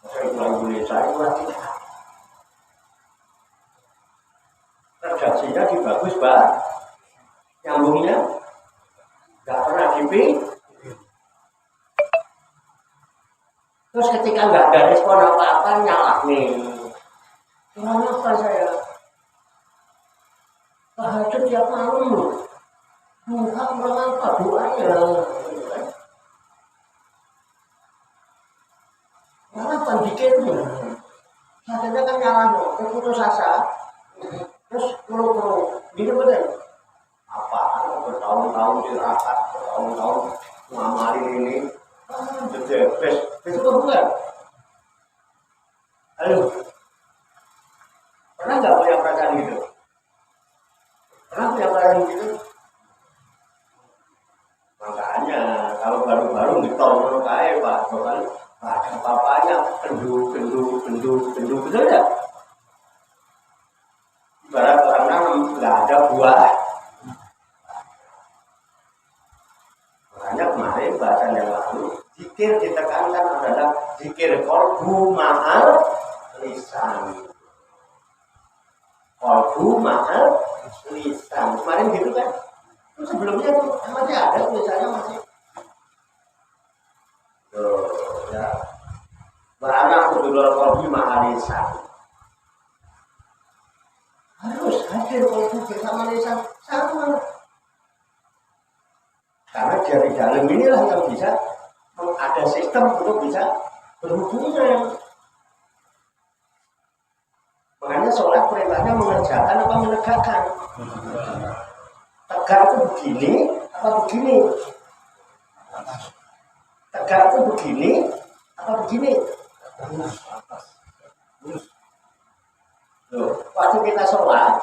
bahasa Indonesia itulah kita. Redaksinya bagus Pak, nyambungnya nggak pernah dipikirin. Terus ketika nggak ada respon apa-apa nyala nih. Kenapa saya? Tahajud tiap malam loh. Bukan kurang apa doanya. Kenapa dikitnya? Saatnya kan nyala loh, putus asa. Terus kru gitu betul. Apa? Bertahun-tahun dirakat, bertahun-tahun ngamalin ini. Bes, itu bukan. Halo, pernah nggak punya perasaan gitu? Pernah punya perasaan gitu? Makanya kalau baru-baru ditolong kayak Pak, bukan ada papanya kendu, betul ya? Ibarat orang nanam nggak ada buah. Makanya kemarin bahasan yang lalu. Zikir ditekankan adalah zikir qalbu ma'al lisan. Qalbu ma'al lisan. Kemarin gitu kan? Itu sebelumnya tuh masih ada tulisannya masih. Ya. Beranak kudulur qalbu ma'al lisan. Harus hadir qalbu bersama lisan sama. Karena dari dalam inilah yang bisa ada sistem untuk bisa berhubungan. Makanya sholat perintahnya mengerjakan apa menegakkan. Tegak itu begini apa begini? Tegak itu begini apa begini? Loh, waktu kita sholat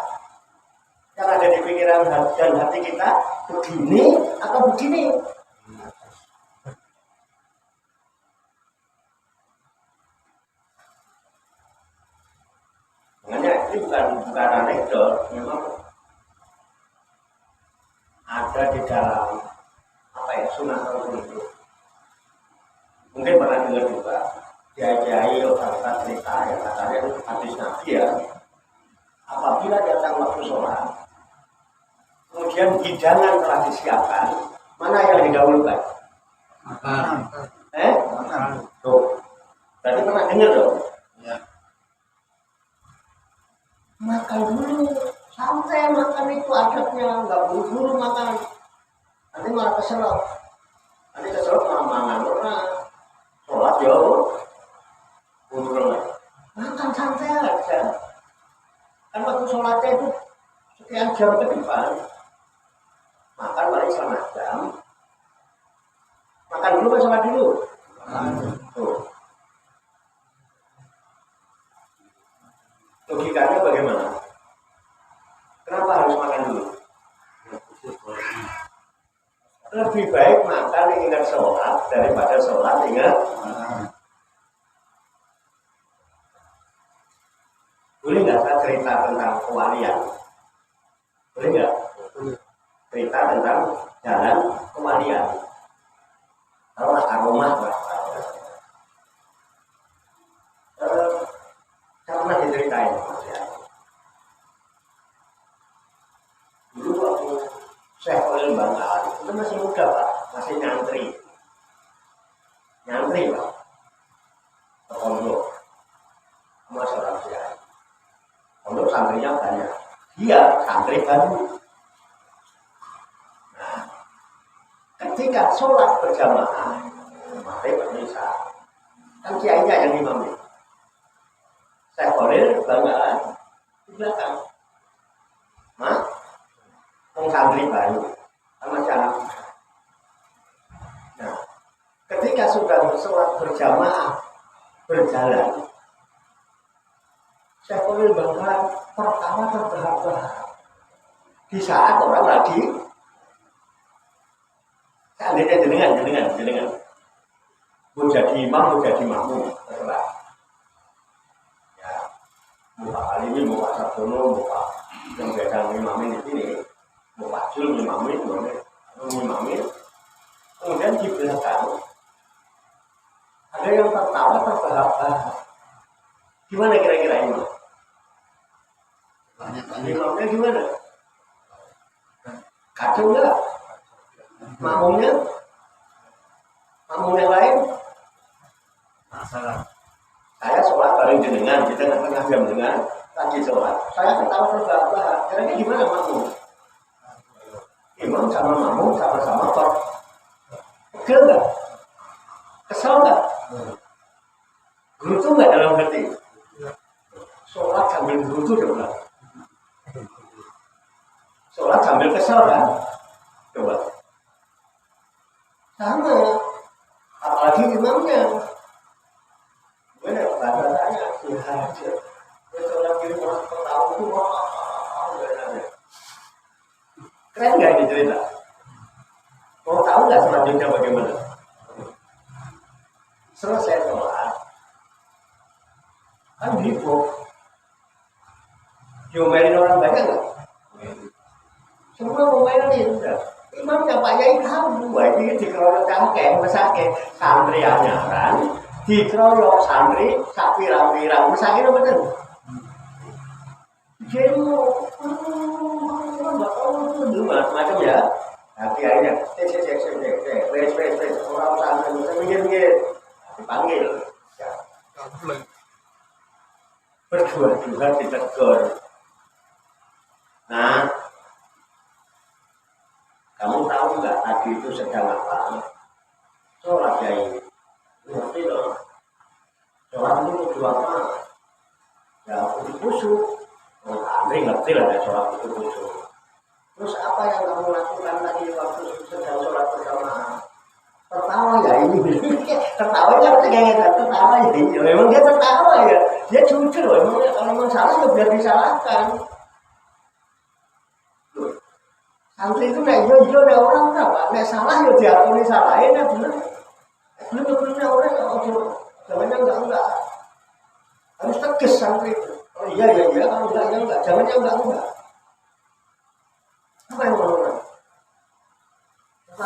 yang ada di pikiran dan hati kita begini atau begini? Makanya ini bukan anekdot, memang ada di dalam apa ya sunah Rasul itu. Mungkin pernah dengar juga kiai-kiai orang cerita ya katanya hadis Nabi ya. Apabila datang waktu sholat, kemudian hidangan telah disiapkan, mana yang didahulukan? Makan. Makan. Tuh. Berarti pernah dengar dong? Ya. Makan dulu, santai makan itu adabnya, nggak buru-buru makan. Nanti malah keselak. Nanti keselak malah mangan orang. Sholat jauh, buru makan santai aja. Kan waktu sholatnya itu sekian jam ke depan, makan paling setengah jam. Makan dulu kan sholat dulu. Tuh. Logikanya bagaimana? Kenapa harus makan dulu? Lebih baik makan ingat sholat daripada sholat ingat. Boleh nggak saya cerita tentang kewalian? Boleh nggak? Cerita tentang jalan kewalian. Kalau aroma saya pernah diceritain Mas ya. Dulu waktu saya oleh Bangkalan itu masih muda Pak, masih nyantri Pak, ke pondok sama seorang kiai. Pondok santrinya banyak, dia santri baru. Nah, ketika sholat berjamaah, mari bermisa, kan kiainya yang imam. Saya boleh Bangkalan di belakang. Mas, santri baru sama jalan. Nah, ketika sudah sholat berjamaah berjalan, saya boleh Bangkalan pertama terbahak-bahak. Di saat orang lagi, seandainya jenengan, mau jadi imam, mau jadi makmum, terserah. Mau Pak Alimi, mau Pak Sardono, mau Pak yang beda imamin di sini, mau Pak Jul imamin, kemudian di belakang ada yang tertawa terbahak-bahak. Gimana kira-kira ini? Imamnya gimana? Kacau nggak? Makmumnya lain? Masalah. Saya sholat bareng jenengan, kita nggak pernah jam dengan lagi sholat. Saya ketawa terbahak-bahak. Kira-kira gimana makmum? Imam sama makmum sama-sama kok. Pegel nggak? Kesel nggak? Gerutu nggak dalam hati? Sholat sambil gerutu coba. Sholat sambil kesel kan? Coba. Sama. Apalagi imamnya. Benar, bahasanya aja. Sholat kiri orang ketawa itu keren nggak ini cerita? Mau tahu nggak selanjutnya bagaimana? Selesai sholat, kan heboh. Diomelin orang banyak nggak? Semua ngomelin udah. Imamnya Pak Yai tahu, ini dikeroyok cangkeng, mesake santri anyaran, dikeroyok santri, sapi pirang mesake apa bener? Jemu, nggak tahu itu macam ya. Tapi akhirnya, orang santri minggir, dipanggil. Ya. Berdua-dua ditegur. Nah, kamu tahu nggak tadi itu sedang apa? Sholat ya ini. Ngerti dong. Sholat itu tujuh apa? Ya, khusyuk. Andri ngerti lah ya sholat itu khusyuk. Terus apa yang kamu lakukan tadi waktu sedang sholat berjamaah? Tertawa ya ini. Tertawanya pasti kayak gitu. Tertawa ya ini. Memang dia tertawa ya. Dia jujur loh. Kalau memang salah ya biar disalahkan. Santri itu nek yo nek orang apa? Nek salah yo diakoni salahin ya bener. Belum orang ojo jangan enggak. Harus tegas santri itu. Oh iya kalau enggak. Jangan enggak. Apa yang mau orang?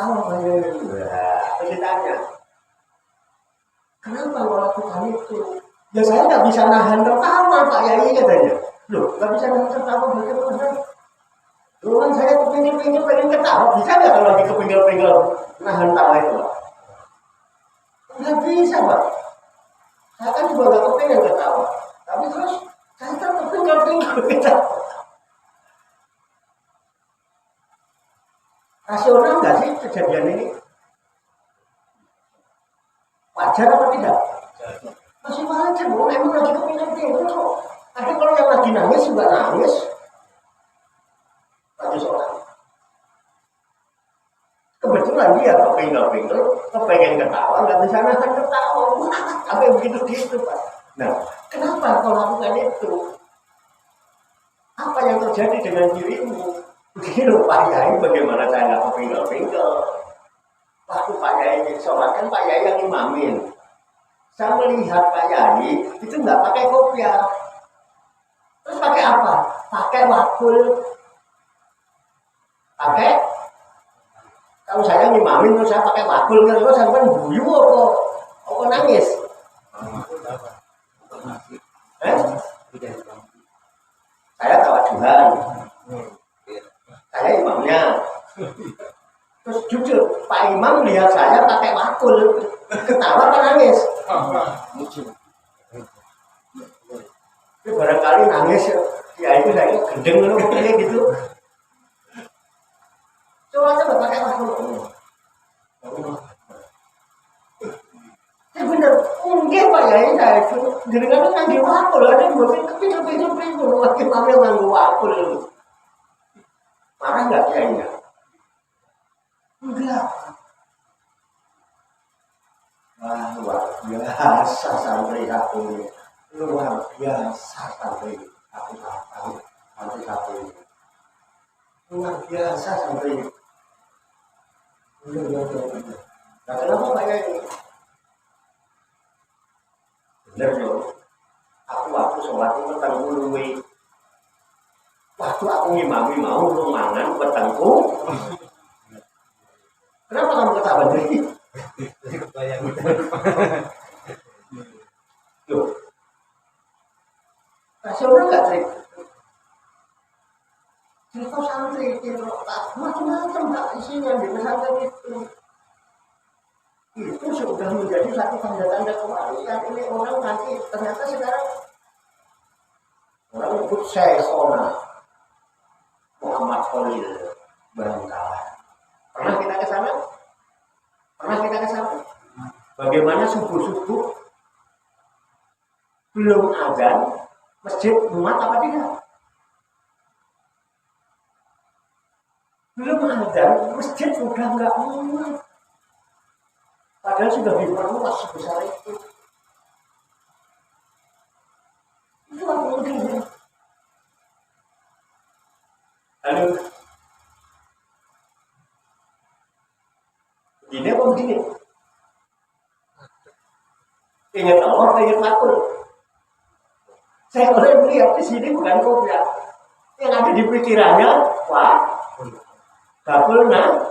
ketawa Pak Yai. Terus ditanya, kenapa kau lakukan itu? Ya saya nggak bisa nahan tertawa Pak Yai katanya. Loh, nggak bisa nahan tertawa bagaimana? Loh kan saya kepingin pengen ketawa, bisa nggak kalau lagi kepingin nahan tawa itu Pak? Nggak bisa Pak. Saya kan juga nggak kepingin ketawa. Tapi terus saya kan kepingin ketawa. Rasional nggak sih kejadian ini? Wajar apa tidak? Masih wajar, emang lagi kepingin kok. Tapi kalau yang lagi nangis juga nangis. Lagi sholat. Kebetulan dia kepengen ketawa, nggak bisa nahan ketawa. Sampai begitu Pak. Nah, kenapa kau lakukan itu? Apa yang terjadi dengan dirimu? Begini loh Pak Yai, bagaimana saya nggak kepinggal-pinggal. Waktu Pak Yai sholat kan Pak Yai yang imamin. Saya melihat Pak Yai itu nggak pakai kopiah. Terus pakai apa? Pakai wakul. Kalau saya ngimamin terus saya pakai wakul, terus saya kan guyu apa nangis? Saya tawajuhan. Saya imamnya. Terus jujur, Pak Imam lihat saya pakai wakul, ketawa apa nangis? Itu barangkali nangis, ya itu saya gendeng kayak gitu. Coba pakai wakul. Ya bener, mungkin Pak Yai saya itu dengan ngangge wakul, ada buatin kepingin wakil ambil ngangge wakul. Marah nggak Yainya? Enggak. Wah, luar biasa santri aku ini. Luar biasa santri aku ini. Luar biasa santri. Nah, kenapa Pak Yai? Bener loh. Aku waktu sholat itu petang luwe. Waktu aku ngimami mau mangan petangku. Kenapa kamu ketawa dari? Loh, rasional nggak trik? Cerita santri, macam-macam tak isinya di pesantren itu. Itu sudah menjadi satu tanda-tanda kemanusiaan. Ini orang nanti ternyata sekarang orang ikut Syekhona Muhammad Khalil Bangkalan. Pernah kita ke sana? Bagaimana subuh-subuh belum azan, masjid muat apa tidak? Belum azan, masjid sudah enggak muat. Padahal sudah diperluas sebesar itu. Itu apa mungkin? Halo. Ini apa begini? Ingat Allah, ingat makul. Saya boleh melihat di sini bukan kopiah. Yang ada di pikirannya, wah, bakul nah.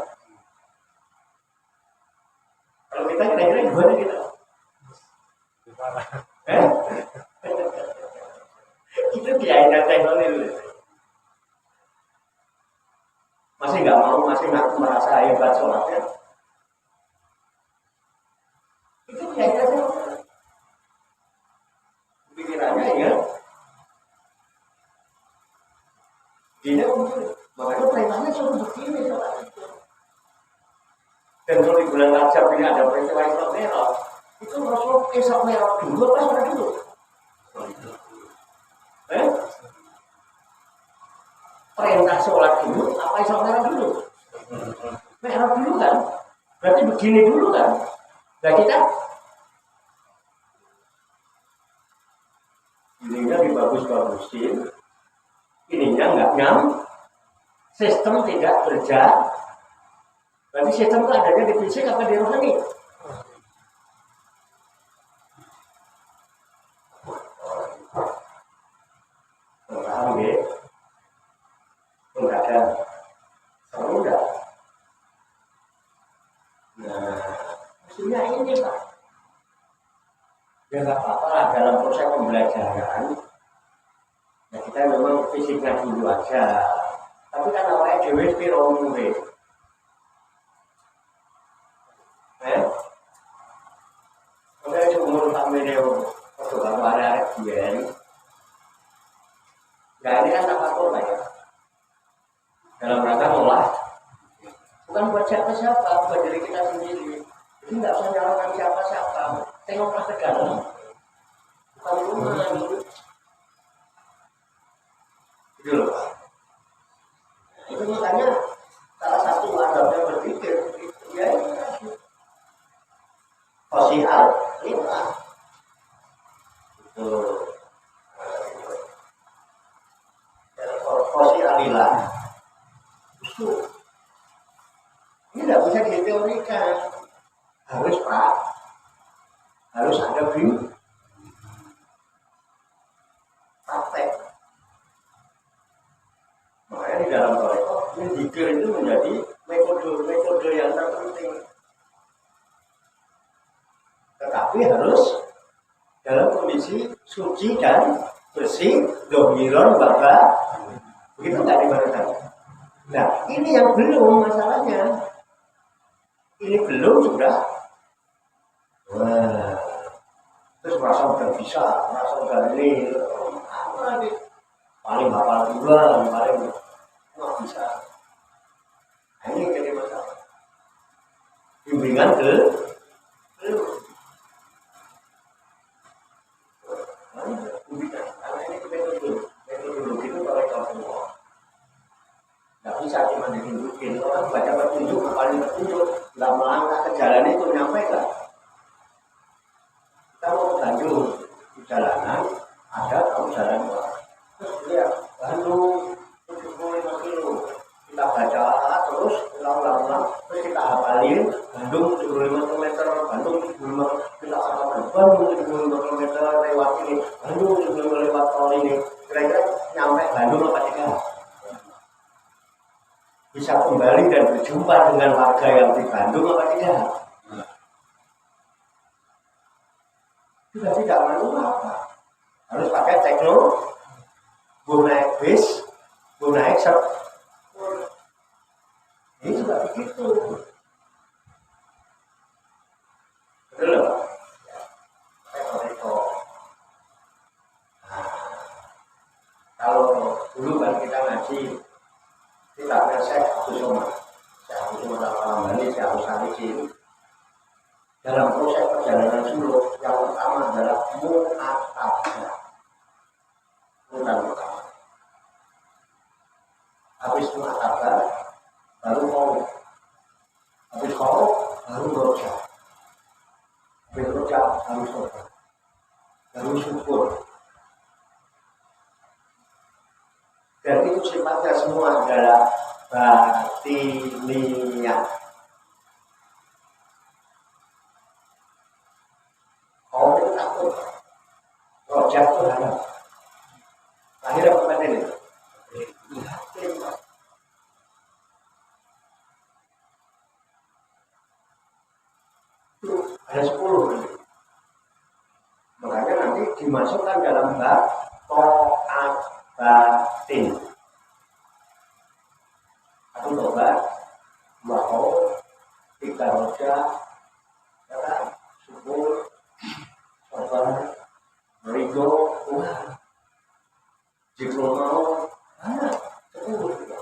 Kalau kita kira-kira gimana kita? Itu kiai teknologi. Masih ngaku merasa hebat sholatnya. Itu kiai teknologi. Pikirannya ya. Dia makanya perintahnya suruh begini sholat itu. Dan kalau di bulan Rajab ini ada peristiwa Isra Mi'raj, itu Rasul Isra Mi'raj dulu apa sudah dulu? Perintah sholat dulu apa Isra Mi'raj dulu? Mi'raj dulu kan? Berarti begini dulu kan? Nah kita ininya dibagus-bagusin, ininya nggak nyam, sistem tidak berjalan. Berarti sistem itu adanya di fisik apa di rohani? Paham ya? Enggak ada. Enggak. ini Pak. Ya nggak apa-apa lah dalam proses pembelajaran. Ya kita memang fisiknya dulu aja. Tapi kan awalnya dewe piro umure. Oke, umur sampai dia kalau ada dia. Nah ini kan apa Pak ya? Dalam rangka ngolah. Bukan buat siapa-siapa, buat diri kita sendiri. Jadi nggak usah nyalakan siapa-siapa. Tengoklah ke dalam. Bukan rumah gitu. Gitu loh Pak. Itu makanya salah satu adabnya berpikir ya ini sosial lima itu sosialilah itu ini tidak bisa diteorikan, harus Pak, harus ada praktek. Makanya di dalam toreko zikir itu menjadi metode yang terpenting. Tetapi harus dalam kondisi suci dan bersih, dohiron, bapak. Begitu nggak dimaksudkan? Nah, ini yang belum masalahnya. Ini belum sudah. Wah, terus merasa udah bisa, merasa udah ini. Apa lagi? Paling hafal duluan, paling nggak bisa. Nah, ini jadi masalah. Bimbingan belum. Karena ini metodologi itu kalau kita semua nggak bisa cuma ditunjukin. Orang baca petunjuk, paling petunjuk, nggak melangkah ke jalan itu nyampe nggak? Kita mau ke Bandung di jalanan, ada tahu jalan Pak. Terus dia Bandung 75 kilo. Kita baca terus ulang-ulang, terus kita hafalin Bandung 75 km, Bandung 75 kita hafalkan Bandung 75 km lewat ini, Bandung 75 lewat tol ini. Kira-kira nyampe Bandung apa tidak? Bisa kembali dan berjumpa dengan warga yang di Bandung apa tidak? Sudah tidak manual apa? Harus pakai teknologi. Naik bis, naik ini juga begitu. Betul loh. Nah, kalau dulu kan kita ngaji, kita Syekh Abdul Somad. Syekh Abdul Somad Al-Albani, Syekh Abdul Salihin. Dalam proses perjalanan suluk, yang pertama adalah mu'atabah. Bukan pertama. Habis mu'atabah, baru mau. Habis mau, baru roja. Habis roja, baru sobat. Baru syukur. Dan itu sifatnya semua adalah batiniyah. Kau itu takut. Roja itu harap. Akhirnya apa ini? Itu ada 10. Makanya nanti dimasukkan dalam bab to'at batin. Atau tobat, mau, 3 roja, syukur, sabar, ridho, jika mau, 10 juga.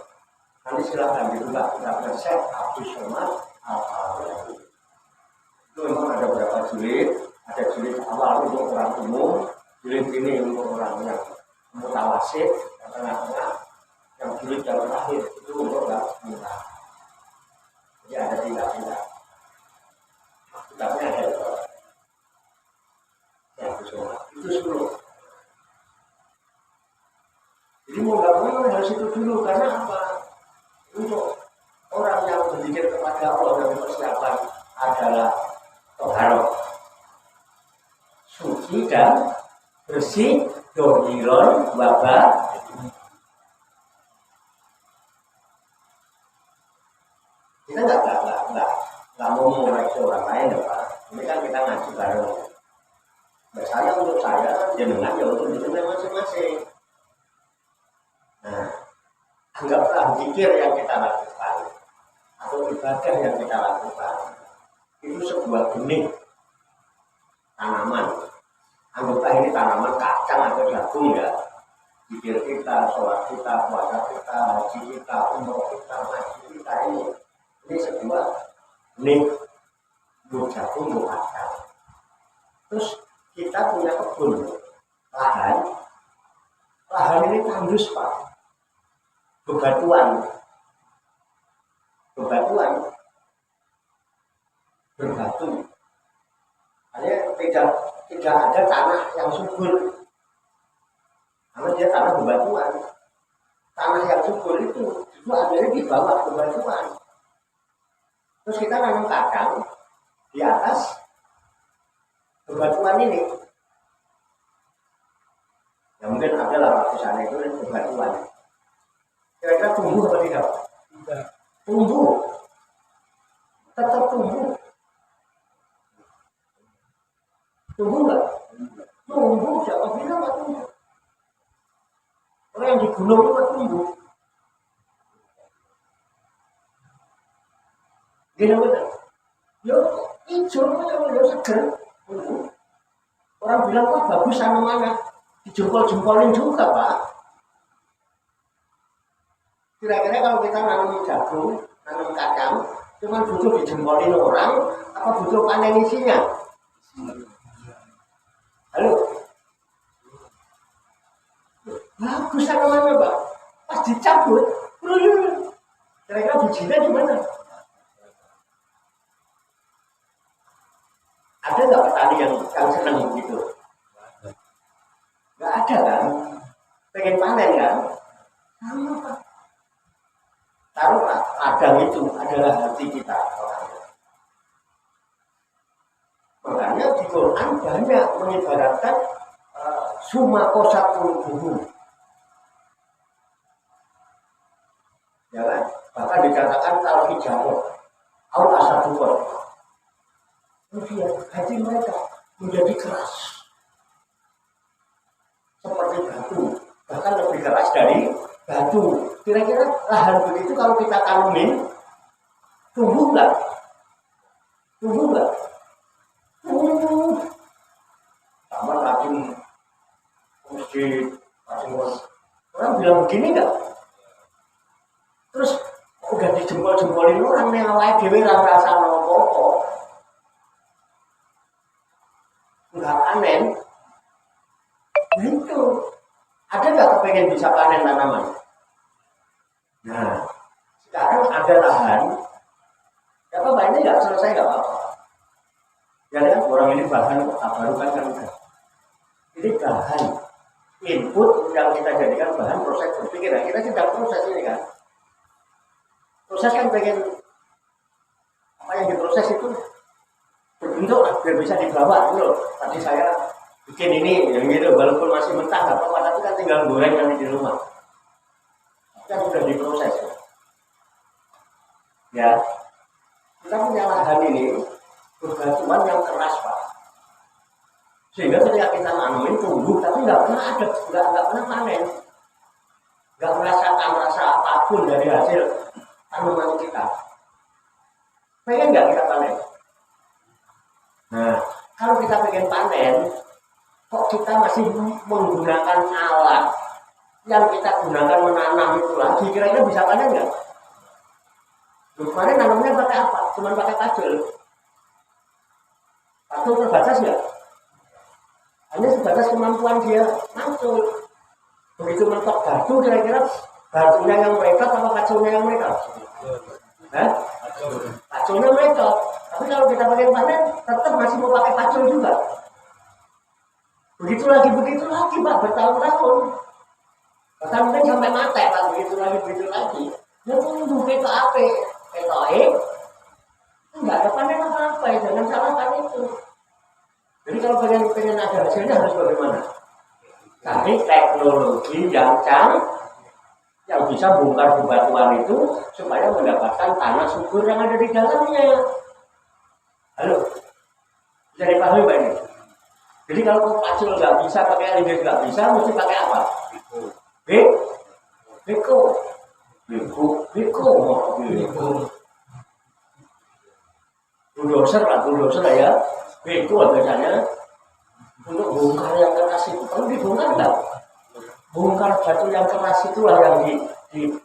Nanti silakan dibuka kitabnya Syekh Abdul Somad Al-Albani. Itu memang ada beberapa jilid, ada jilid awal untuk orang umum, jilid ini untuk orang yang mutawasid, tengah-tengah, yang jilid yang terakhir itu untuk orang muda. Jadi ada 3. Kitabnya ada yang Somad. Itu 10. Jadi mau nggak mau harus itu dulu, karena apa? Untuk orang yang berzikir kepada Allah dan persiapan adalah toharoh, suci dan bersih, dohiron, wabah. Kita nggak mau mengoreksi orang lain ya Pak. Ini kan kita ngaji bareng. Saya untuk saya, jenengan ya untuk jenengan masing-masing. Nah, anggaplah zikir yang kita lakukan atau ibadah yang kita lakukan itu sebuah benih tanaman. Anggaplah ini tanaman kacang atau jagung ya. Zikir kita, sholat kita, puasa kita, haji kita, umroh kita, ngaji kita ini sebuah benih buah jagung, buah kacang. Terus kita punya kebun, lahan ini tandus Pak, bebatuan, berbatu. Hanya tidak ada tanah yang subur, karena dia tanah bebatuan. Tanah yang subur itu adanya di bawah bebatuan. Terus kita nanam kacang di atas bebatuan ini. Ya mungkin adalah lapisannya itu bebatuan. Kira-kira tumbuh atau tidak? Tidak. Tumbuh. Tetap tumbuh. Tumbuh nggak? Tumbuh. Siapa bilang nggak tumbuh? Orang yang di gunung itu nggak tumbuh. Gini betul. Yo hijau yo seger. Orang bilang kok bagus tanamannya. Dijempol-jempolin juga Pak. Kira-kira kalau kita nanam jagung, nanam kacang, cuma butuh dijempolin orang, apa butuh panen isinya? Halo? Bagus tanamannya Pak. Pas dicabut, kira-kira bijinya gimana? Ada nggak petani yang senang begitu? Nggak ada kan? Pengen panen kan? Sama Pak. Taruhlah ladang itu adalah hati kita. Makanya di Quran banyak mengibaratkan summa kosatul buhum. Ya kan? Bahkan dikatakan kalau hijau, au asadukor. Kemudian hati mereka menjadi keras. Seperti batu, bahkan lebih keras dari batu. Kira-kira lahan begitu kalau kita tanemin, tumbuh nggak? Tumbuh. Sama racun masjid, orang bilang begini nggak? Terus udah dijempol-jempolin orang yang awalnya dewe rasa nopo, nggak panen. Nah itu, ada nggak kepengen bisa panen tanaman? Nah, sekarang ada lahan, ya apa ini nggak selesai nggak apa-apa. Ya kan, orang ini bahan baru kan udah. Ini bahan input yang kita jadikan bahan proses berpikir. Nah, kita sedang proses ini kan. Proses kan pengen apa yang diproses itu berbentuk lah, biar bisa dibawa gitu loh. Tadi saya bikin ini yang gitu, walaupun masih mentah nggak apa-apa, tapi kan tinggal goreng nanti di rumah. Kan sudah diproses. Ya, kita punya lahan ini bebatuan yang keras Pak. Sehingga ketika kita nanemin tumbuh, tapi nggak pernah ada, nggak pernah panen, nggak merasakan rasa apapun dari hasil tanaman kita. Pengen nggak kita panen? Nah, kalau kita pengen panen, kok kita masih menggunakan alat yang kita gunakan menanam itu lagi, kira-kira bisa panen nggak? Kemarin nanamnya pakai apa? Cuma pakai pacul. Pacul terbatas nggak? Hanya sebatas kemampuan dia pacul. Begitu mentok batu, kira-kira batunya yang meretot apa paculnya yang meretot? Paculnya meretot. Tapi kalau kita pakai panen, tetap masih mau pakai pacul juga. Begitu lagi Pak, bertahun-tahun. Bahkan mungkin sampai mati Pak, begitu lagi. Ya tunggu kita apa? Enggak ada panen apa-apa, jangan salahkan itu. Jadi kalau pengen ada hasilnya harus bagaimana? Cari teknologi yang canggih yang bisa bongkar bebatuan itu supaya mendapatkan tanah subur yang ada di dalamnya. Halo, Bisa dipahami Pak ini? Jadi kalau pacul nggak bisa, pakai alibi nggak bisa, mesti pakai apa? Beko. Bulldozer lah ya. Beko biasanya untuk bongkar yang keras itu. Kalau dibongkar enggak? Bongkar batu yang keras itulah yang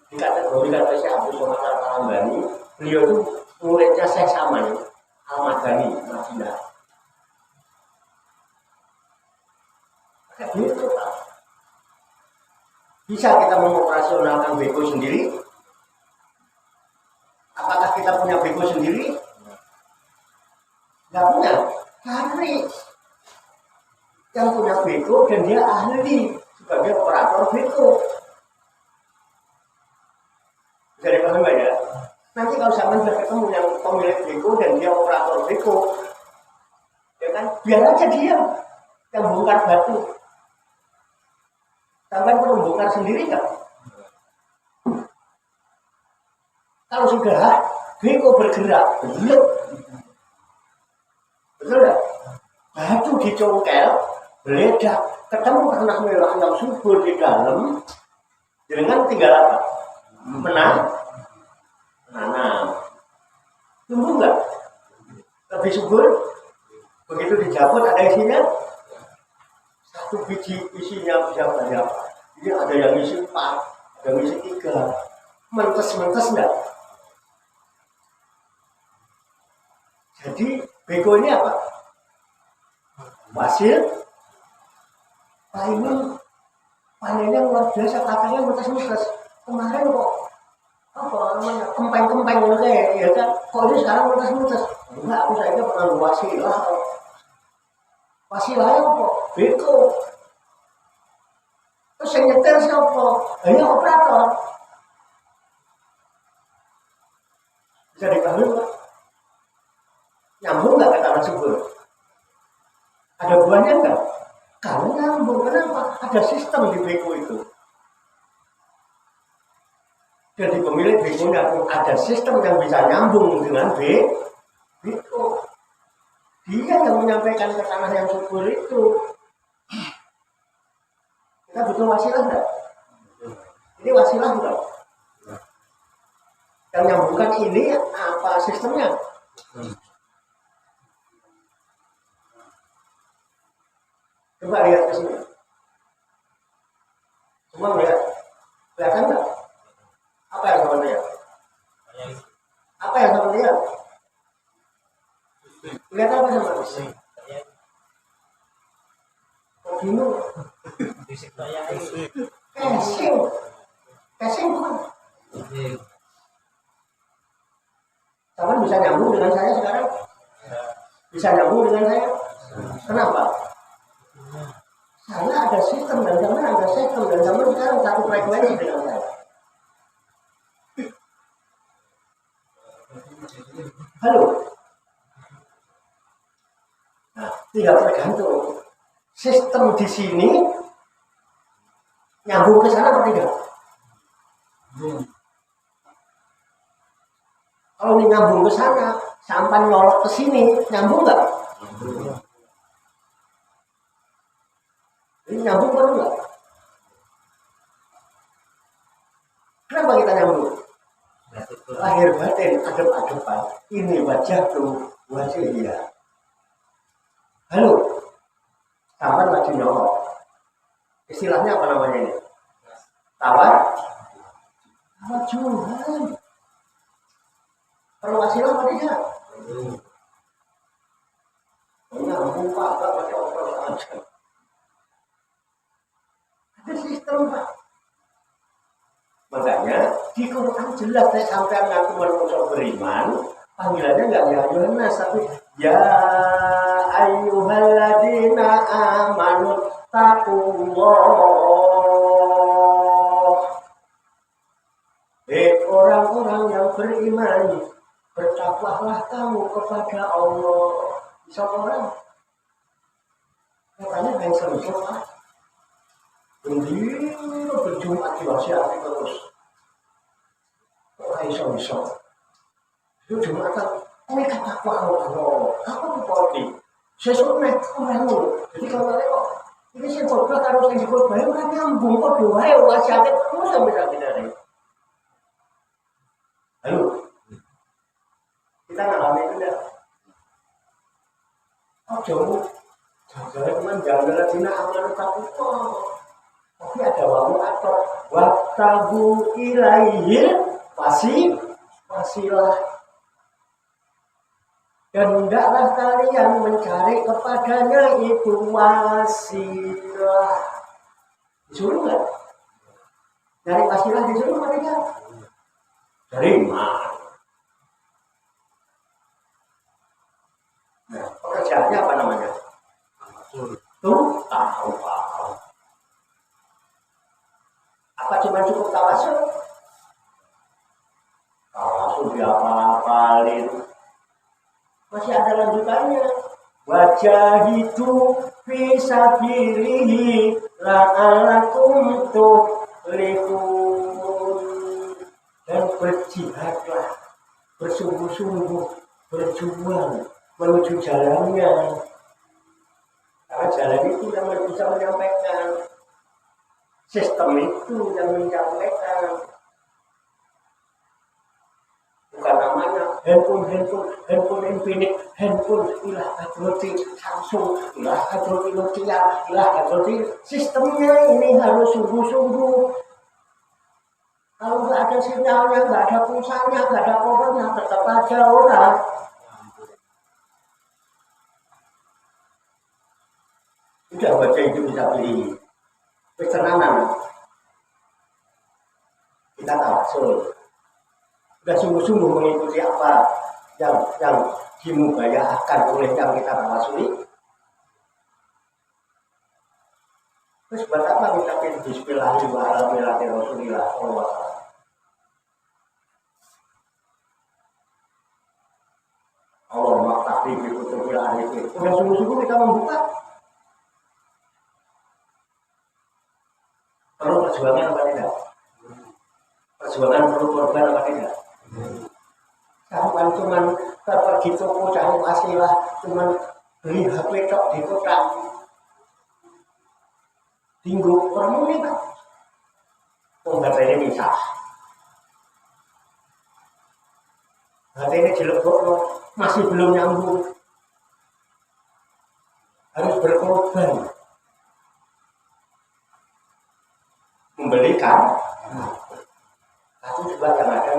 dikategorikan oleh Syekh Abdul Somad Al-Kalambani. Beliau itu muridnya Syekh Saman Al-Madani, Madinah. Gitu, Pak. Bisa kita mengoperasionalkan beko sendiri? Apakah kita punya beko sendiri? Nggak punya. Cari yang punya beko dan dia ahli sebagai operator beko. Bisa dipahami ya? Nanti kalau zaman sudah ketemu yang pemilik beko dan dia operator beko, ya kan? Biar aja dia yang bongkar batu. Sampai perlu bongkar sendiri nggak? Kalau sudah beko bergerak, belum. Betul nggak? Batu dicongkel, meledak, ketemu tanah merah yang subur di dalam, dengan tinggal apa? Menanam. Tumbuh nggak? Lebih subur. Begitu dijabut ada isinya. Satu biji isinya bisa banyak. Jadi ada yang isi 4, ada yang isi 3. Mentes enggak? Jadi beko ini apa? Hasil panennya luar biasa, katanya mentes. Kemarin kok apa namanya kempeng kayak ya kan? Kok ini sekarang mentes. Enggak, aku saja pernah wasilah. Wasilahnya apa? Beko. Terus yang nyetir siapa? Hanya operator. Bisa dipahami Pak? Nyambung nggak ke tanah subur? Ada buahnya nggak? Kalau nyambung, kenapa? Ada sistem di beko itu. Jadi pemilik bekonya pun ada sistem yang bisa nyambung dengan beko. Dia yang menyampaikan ke tanah yang subur itu. Kita butuh wasilah enggak? Ini wasilah enggak? Yang nyambungkan ini apa sistemnya? Coba lihat ke sini. Semua lihat. Kelihatan enggak? Apa yang sama lihat? Apa yang sama lihat? Lihat apa sama lihat? Oh, bingung. Casing bukan? Kawan bisa nyambung dengan saya sekarang? Bisa nyambung dengan saya? Kenapa? Saya ada sistem dan zaman ada sistem dan zaman sekarang satu frekuensi dengan saya. Halo? Nah, tinggal tergantung. Sistem di sini nyambung ke sana atau tidak? Kalau ini nyambung ke sana, sampai nyolok ke sini, nyambung nggak? Ini nyambung baru nggak? Kenapa kita nyambung? Lahir batin, adep-adepan. Ini wajah tuh, wajah dia. Halo? Sampai lagi nyolok. Istilahnya apa namanya ini? Tawar jualan. Perlu wasilah apa tidak? Nyambung Pak, tak pakai operator aja. Ada sistem Pak. Makanya di Quran jelas saya sampai ngaku manusia beriman, panggilannya nggak ya Yohanes, tapi ya ayyuhalladzina amanu taqullah. Orang-orang yang beriman, bertakwalah kamu kepada Allah. Bisa orang katanya yang serius Pak. Berjumat di wasiat terus. Kok iso. Itu Jumatan, mereka takwa Allah. Apa itu politik? Sesuai orang ngono. Jadi kalau kok ini sing khotbah karo sing dikhotbah ora nyambung kok wae wasiate terus sampe sakjane. Halo. Kita ngalami itu enggak? Oh jauh. Jangan jangan dina amal takut. Tapi ada wawu atau watabu ilaihi wasilah. Dan hendaklah kalian mencari kepadanya itu wasilah. Disuruh nggak? Cari wasilah disuruh apa tidak? Terima. Nah, pekerjaannya apa namanya? Tuh, tahu. Apa cuma cukup tawasul? Tawasul diapa-apalin. Masih ada lanjutannya. Wajahidu fisabilihi la'alakum tuflihun. Dan berjihadlah, bersungguh-sungguh, berjuang menuju jalannya. Karena jalan itu yang bisa menyampaikan. Sistem itu yang menyampaikan. Bukan namanya handphone infinite, handphone ilah adroti Samsung, ilah adroti Nokia, ilah adroti sistemnya ini harus sungguh-sungguh. Kalau nggak ada sinyalnya, nggak ada pulsanya, nggak ada powernya, tetap aja orang. Sudah baca itu bisa pilih. Pesanan kita tawasul. Sudah sungguh-sungguh mengikuti apa yang dimubayakan oleh yang kita tawasuli. Terus buat apa kita pilih Bismillahirrahmanirrahim Allah. Allah maktahli bikutubil arifin. Sudah sungguh-sungguh kita membuka. Perlu perjuangan apa tidak? Perjuangan perlu korban apa tidak? Sampai cuman pergi toko cari wasilah, cuman beli HP tok di kota. Tinggu orang ini Pak. Pembacaannya bisa. Hati ini jelek-jelek masih belum nyambung. Harus berkorban. Membelikan. Tapi juga yang ada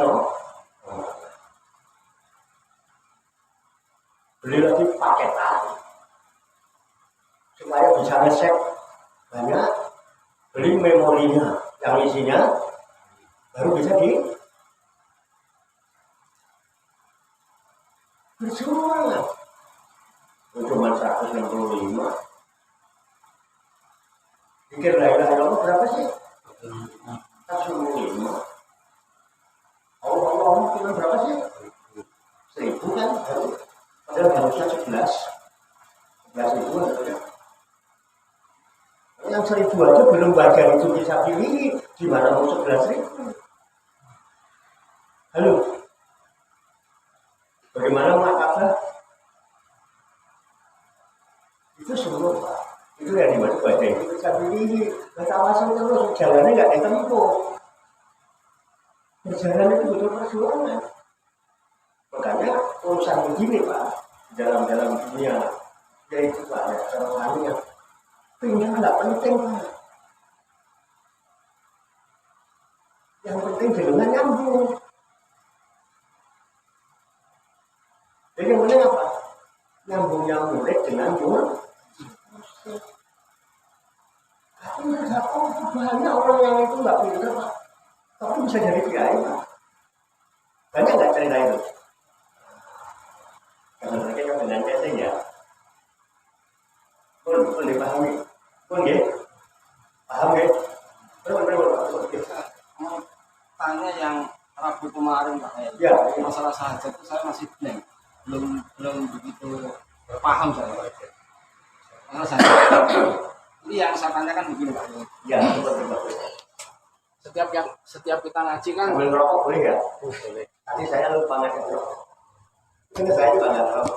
beli lagi paketan supaya bisa nge-save banyak, beli memorinya yang isinya baru bisa berjuang. Cuma 165. Pikir la ilaha illallah berapa sih? 165. Allah cuma berapa sih? 1000 kan? Padahal harusnya 11 ribu harusnya. Yang 1000 aja belum baca itu bisa pilih, gimana mau 11.000? Halo, bagaimana makanya? Itu semua Pak. Itu yang dimana baca itu bisa pilih, baca awasnya terus, jalannya nggak ditempuh. Perjalanan itu butuh perjuangan. Makanya urusan begini Pak, dalam dunia yaitu banyak orang yang pinjam nggak penting Pak. Yang penting jalannya nyambung. Jadi yang penting apa? Nyambungnya murid dengan jurnal. Tapi nggak tahu banyak orang yang itu nggak pintar Pak. Tapi bisa jadi kiai Pak. Banyak nggak cerita itu? Karena mereka yang dengan casing ya. Pun dipahami. Pun ya. Paham ya? Betul. Tanya yang Rabu kemarin Pak. Ya, masalah sahaja itu saya masih blank. Belum begitu paham saya. Karena saya ini yang saya tanyakan begini Pak. ya betul. Setiap kita ngaji kan Ambil rokok boleh ya? boleh. Tadi saya lupa ngasih rokok. Ini saya juga nggak tahu.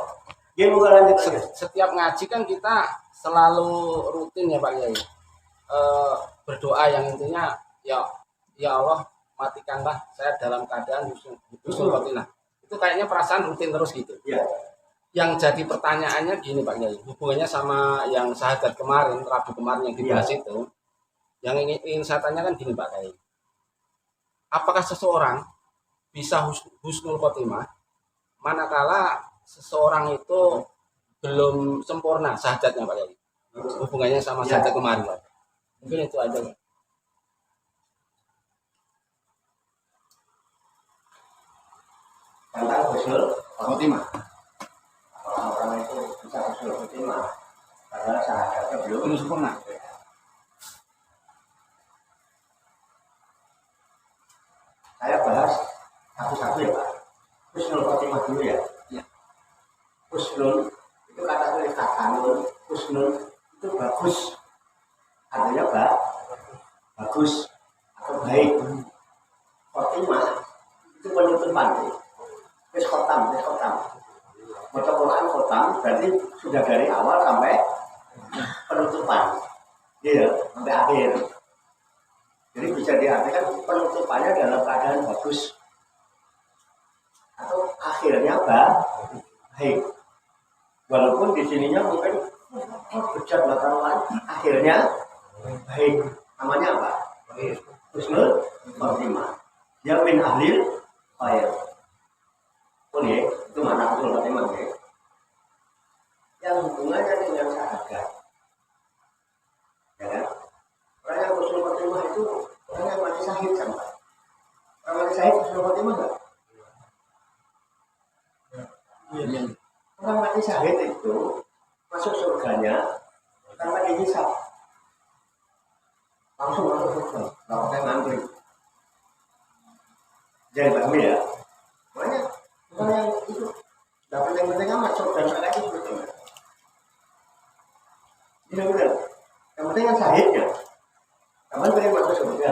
Dia bukan lanjut aja. Setiap ngaji kan kita selalu rutin ya Pak Yai. Berdoa yang intinya ya Allah matikanlah saya dalam keadaan husnul khotimah. Itu kayaknya perasaan rutin terus gitu. Ya. Yang jadi pertanyaannya gini Pak Yai, hubungannya sama yang sahadat kemarin, Rabu kemarin yang dibahas itu. Yang ingin saya tanyakan gini Pak Yai. Apakah seseorang bisa husnul khotimah manakala seseorang itu belum sempurna sahadatnya Pak Yai? Hubungannya sama sahadat kemarin Pak. Mungkin itu aja Pak. Tentang husnul Khotimah. orang-orang itu bisa husnul khotimah padahal sahadatnya belum sempurna. Saya bahas satu-satu ya Pak. Husnul khotimah dulu ya. Ya. Husnul itu kata tulis takanul. Husnul itu bagus. Artinya bagus atau baik. Khotimah itu penutupan. Wis khotam. Baca Quran khotam berarti sudah dari awal sampai penutupan. Iya, sampai akhir. Jadi bisa diartikan penutupannya dalam keadaan bagus atau akhirnya baik. Walaupun di sininya mungkin bejat belakangan akhirnya baik. Namanya apa? Husnul khotimah. Dia min ahlil khair. Oh ya, itu mana husnul khotimah ya? Yang hubungannya dengan sahadat. Ya kan? Orang yang husnul khotimah itu orang yang mati syahid kan Pak? Orang mati syahid husnul khotimah enggak? Iya. Orang mati syahid itu masuk surganya tanpa dihisab. Langsung masuk surga, nggak pakai ngantri. Jangan pahami ya. Makanya orang yang itu nggak penting-penting amat surga neraka itu betul. Benar-benar. Yang penting kan syahidnya. Kapan pengen masuk surga?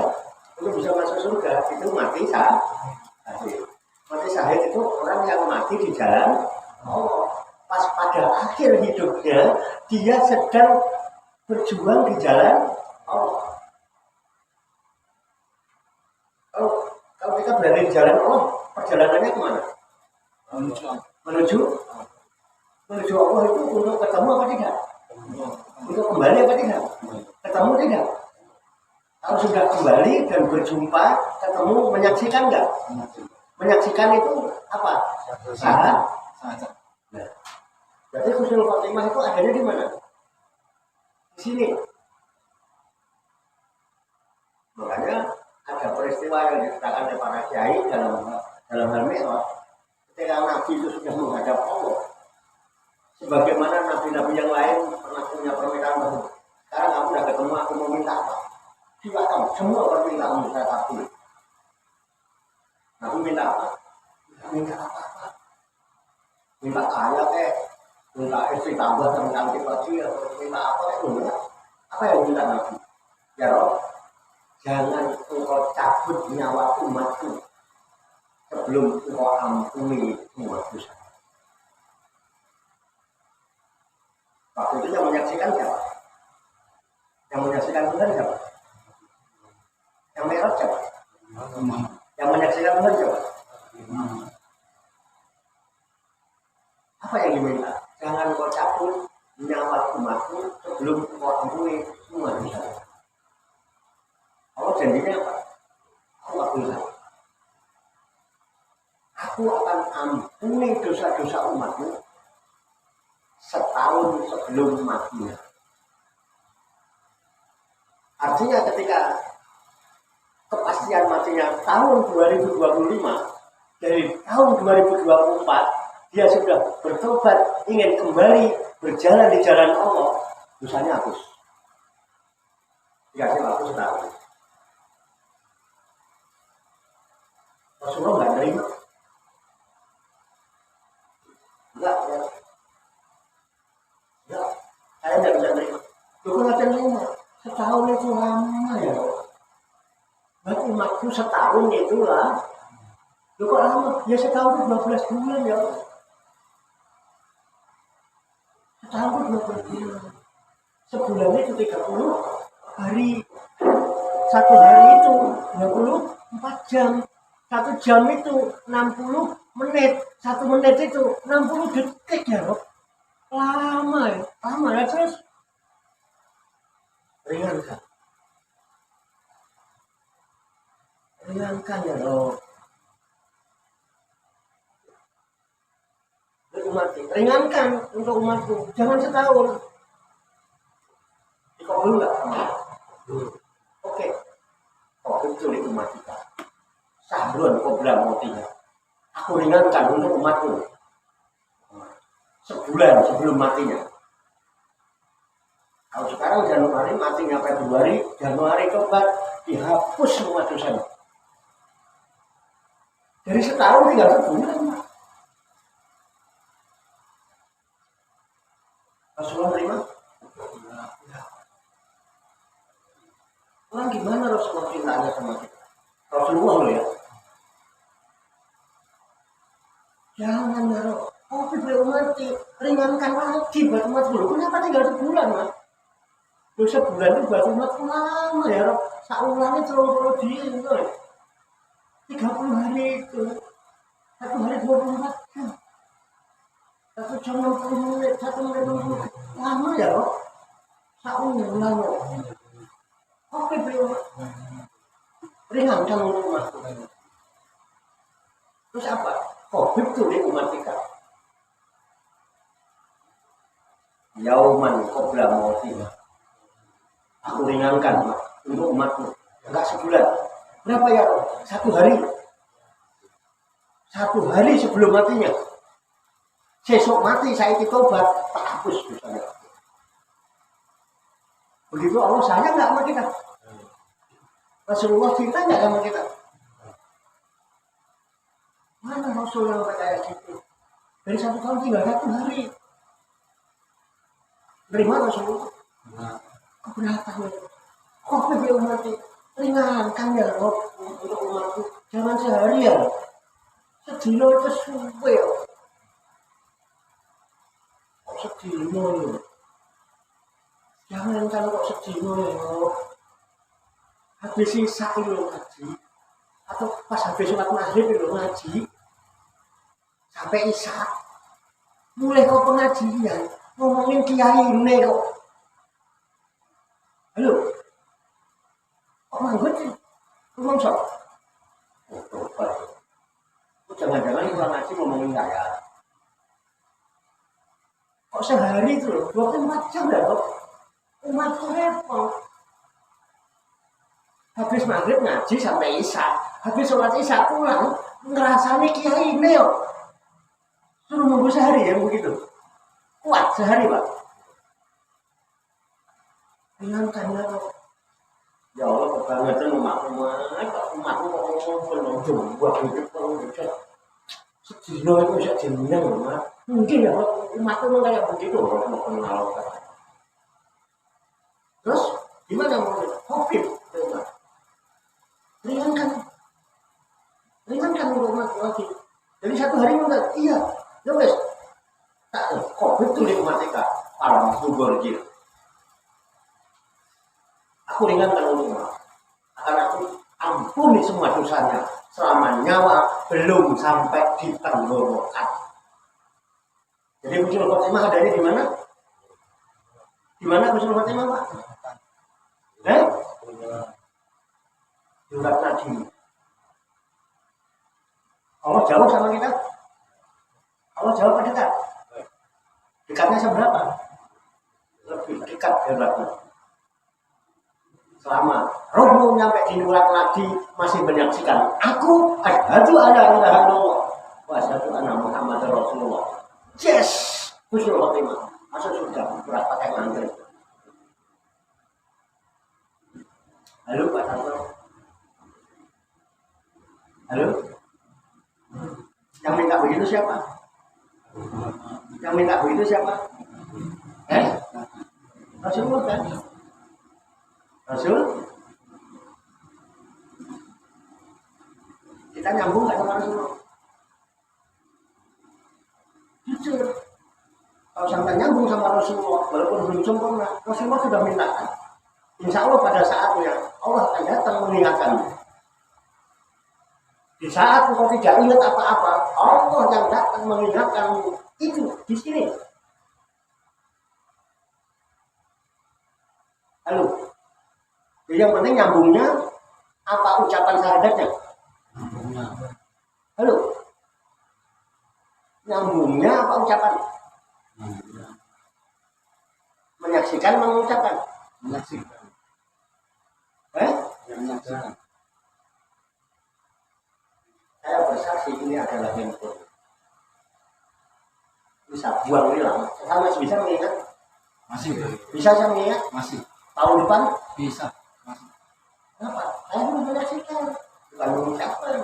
Untuk bisa masuk surga itu mati syahid. Mati syahid itu orang yang mati di jalan Allah. Pas pada akhir hidupnya dia sedang berjuang di jalan Allah. Kalau kita berada di jalan Allah, perjalanannya kemana? Menuju Allah itu untuk ketemu apa tidak? Untuk kembali apa tidak? Ketemu tidak? Kalau sudah kembali dan berjumpa, ketemu, menyaksikan enggak? Menyaksikan itu apa? Sahadat. Nah, berarti husnul khotimah itu adanya di mana? Di sini. Makanya ada peristiwa yang diceritakan oleh para kiai dalam hal Mi'raj. Ketika Nabi itu sudah menghadap Allah, sebagaimana nabi-nabi yang lain pernah punya permintaan baru. Sekarang kamu sudah ketemu, aku mau minta apa? Silakan, semua permintaanmu saya kabul. Nabi minta apa? Minta apa-apa. Minta kaya minta istri tambah dan cantik lagi, minta apa apa yang minta Nabi? Ya Rob, jangan engkau cabut nyawa umatku sebelum engkau ampuni semua dosa. Waktu itu yang menyaksikan siapa? Yang menyaksikan benar siapa? Yang merah siapa? Yang menyaksikan benar siapa? Apa yang diminta? Jangan kau cabut nyawa umatku sebelum kau ampuni semua dosa. Allah janjinya apa? Aku akan ampuni dosa-dosa umatmu setahun sebelum matinya. Artinya ketika kepastian matinya tahun 2025, dari tahun 2024 dia sudah bertobat, ingin kembali berjalan di jalan Allah, dosanya hapus. Dikasih waktu setahun. Rasulullah nggak nerima. Enggak, ya. Enggak, saya nggak bisa nerima. Loh, nggak terima. Setahun itu lama ya. Berarti umatku setahun itulah. Loh kok lama? Ya setahun itu 12 bulan ya. berbulan. Sebulan itu 30 hari. Satu hari itu 24 jam. 1 jam itu 60 menit. 1 menit itu 60 detik ya, Rob. Lama ya. Terus ringankan ya, Rob. Ringankan untuk umatku. Jangan setahun. Dikabul nggak? Oke. Kau culik umat kita. Sabrun kau bilang motinya. Aku ringankan untuk umatku. Sebulan sebelum matinya. Kalau sekarang Januari matinya Februari, Januari tobat dihapus semua dosanya. Dari setahun tinggal sebulan. Rasulullah terima? Ya. Orang gimana Rasulullah cintanya sama kita? Rasulullah loh ya. Jangan ya Rob. Kopi belum mati. Ringankan lagi buat umat dulu. Kenapa tinggal sebulan Mas? Sebulan itu buat umat lama ya Rob. Saulangnya terlalu dino. 30 hari itu. 1 hari 24 jam. 1 jam 60 menit. 1 menit 60 menit. Lama ya Rob. Saulang Rob. Kopi belum ringankan untuk umat. Terus apa? Covid itu di umat kita. Yauman qabla mautina. Aku ringankan untuk umatku. Enggak sebulan. Berapa ya? 1 hari. 1 hari sebelum matinya. Sesok mati saya tobat, tak hapus dosanya. Begitu Allah sayang enggak sama kita? Rasulullah cinta enggak sama kita? Mana Rasul yang percaya gitu? Dari 1 tahun tinggal 1 hari. Terima Rasulullah. Keberatan ya. Kok dia mati? Ringankan ya Rob untuk umatku. Jangan seharian. Sedino itu suwe ya. Kok sedino ya? Jangan kan kok sedino ya Rob. Habis sisa itu ngaji. Atau pas habis sholat maghrib itu ngaji. Sampai isya. Mulai kau pengajian. Ngomongin kiai ini kok. Halo. Kok manggut sih? Ngomong sok. Jangan-jangan itu ngaji ngomongin saya. Kok sehari itu loh, 24 jam ya kok. Umatku repot. Habis maghrib ngaji sampai isya. Habis sholat isya pulang. Ngerasanya kiai ini yuk. Suruh nunggu sehari ya begitu. Kuat sehari Pak. Ringankan ya Pak. Ya Allah kebangetan umatmu kok ngomong coba gitu kok. Sedino itu bisa jeneng Mas. Mungkin ya umatmu kayak begitu kalau mau kenal. Terus gimana mau Covid coba. Ringankan umatmu lagi. Jadi 1 hari enggak? Iya. Ya wes. Covid itu nikmatika alam subur gitu. Aku ringankan umat. Akan aku ampuni semua dosanya selama nyawa belum sampai di tenggorokan. Jadi Husnul Khotimah adanya di mana? Di mana Husnul Khotimah Pak? Jurat Nadi. Allah jauh sama kita? Allah jauh apa dekat? Dekatnya seberapa? Lebih dekat jaraknya. Selama rohmu nyampe di Jurat Nadi masih menyaksikan aku asyhadu alla ilaha illallah wa asyhadu anna Muhammadar Rasulullah. Yes, Husnul Khotimah. Masuk sudah berat pakai ngantri. Halo Pak Santo. Halo. Yang minta begitu siapa? Yang minta begitu siapa? Rasulullah kan? Rasul? Kita nyambung nggak sama Rasulullah? Jujur. Kalau sampai nyambung sama Rasulullah, walaupun belum sempurna, Rasulullah sudah mintakan. Insya Allah pada saatnya Allah akan datang mengingatkanmu. Di saat engkau tidak ingat apa-apa, Allah yang datang mengingatkanmu. Itu di sini. Halo. Jadi yang penting nyambungnya apa ucapan syahadatnya? Halo. Nyambungnya apa ucapan? Menyaksikan, mengucapkan. Menyaksikan. Menyaksikan. Saya bersaksi ini adalah handphone. Bisa buang hilang. Saya masih bisa mengingat. Masih. Bisa saya mengingat. Masih. Tahun depan Bisa. Masih. kenapa? Saya belum menyaksikan, bukan mengucapkan.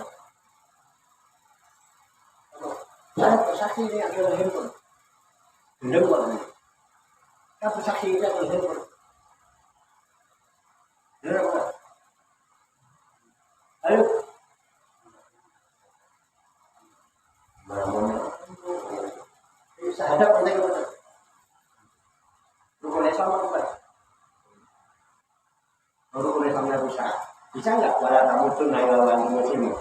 Saya bersaksi ini adalah handphone. Benar buat ini. Saya bersaksi ini adalah handphone. Benar buat. Ayo. Mana? Syahadat penting betul. Rukun Islam apa? Rukun Islamnya rusak. Bisa nggak wala tamutun naik muslim?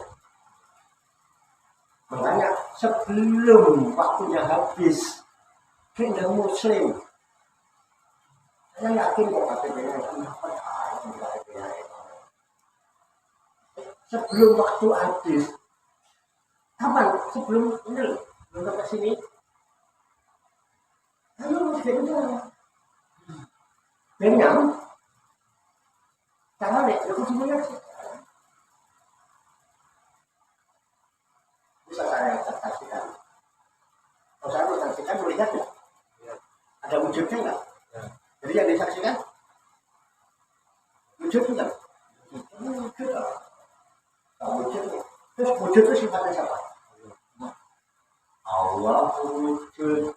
Makanya sebelum waktunya habis, kita muslim. Saya yakin kok KTP-nya sebelum waktu habis. Kapan? Sebelum ini loh, belum ke sini. Ayo muslim itu. Benar. Cara deh, aku sebenarnya bisa saya saksikan. Kalau saya saksikan melihat ya, ada wujudnya nggak? Ya. Jadi yang disaksikan wujud enggak? Wujud lah. Wujud. Terus wujud itu sifatnya siapa? Allah wujud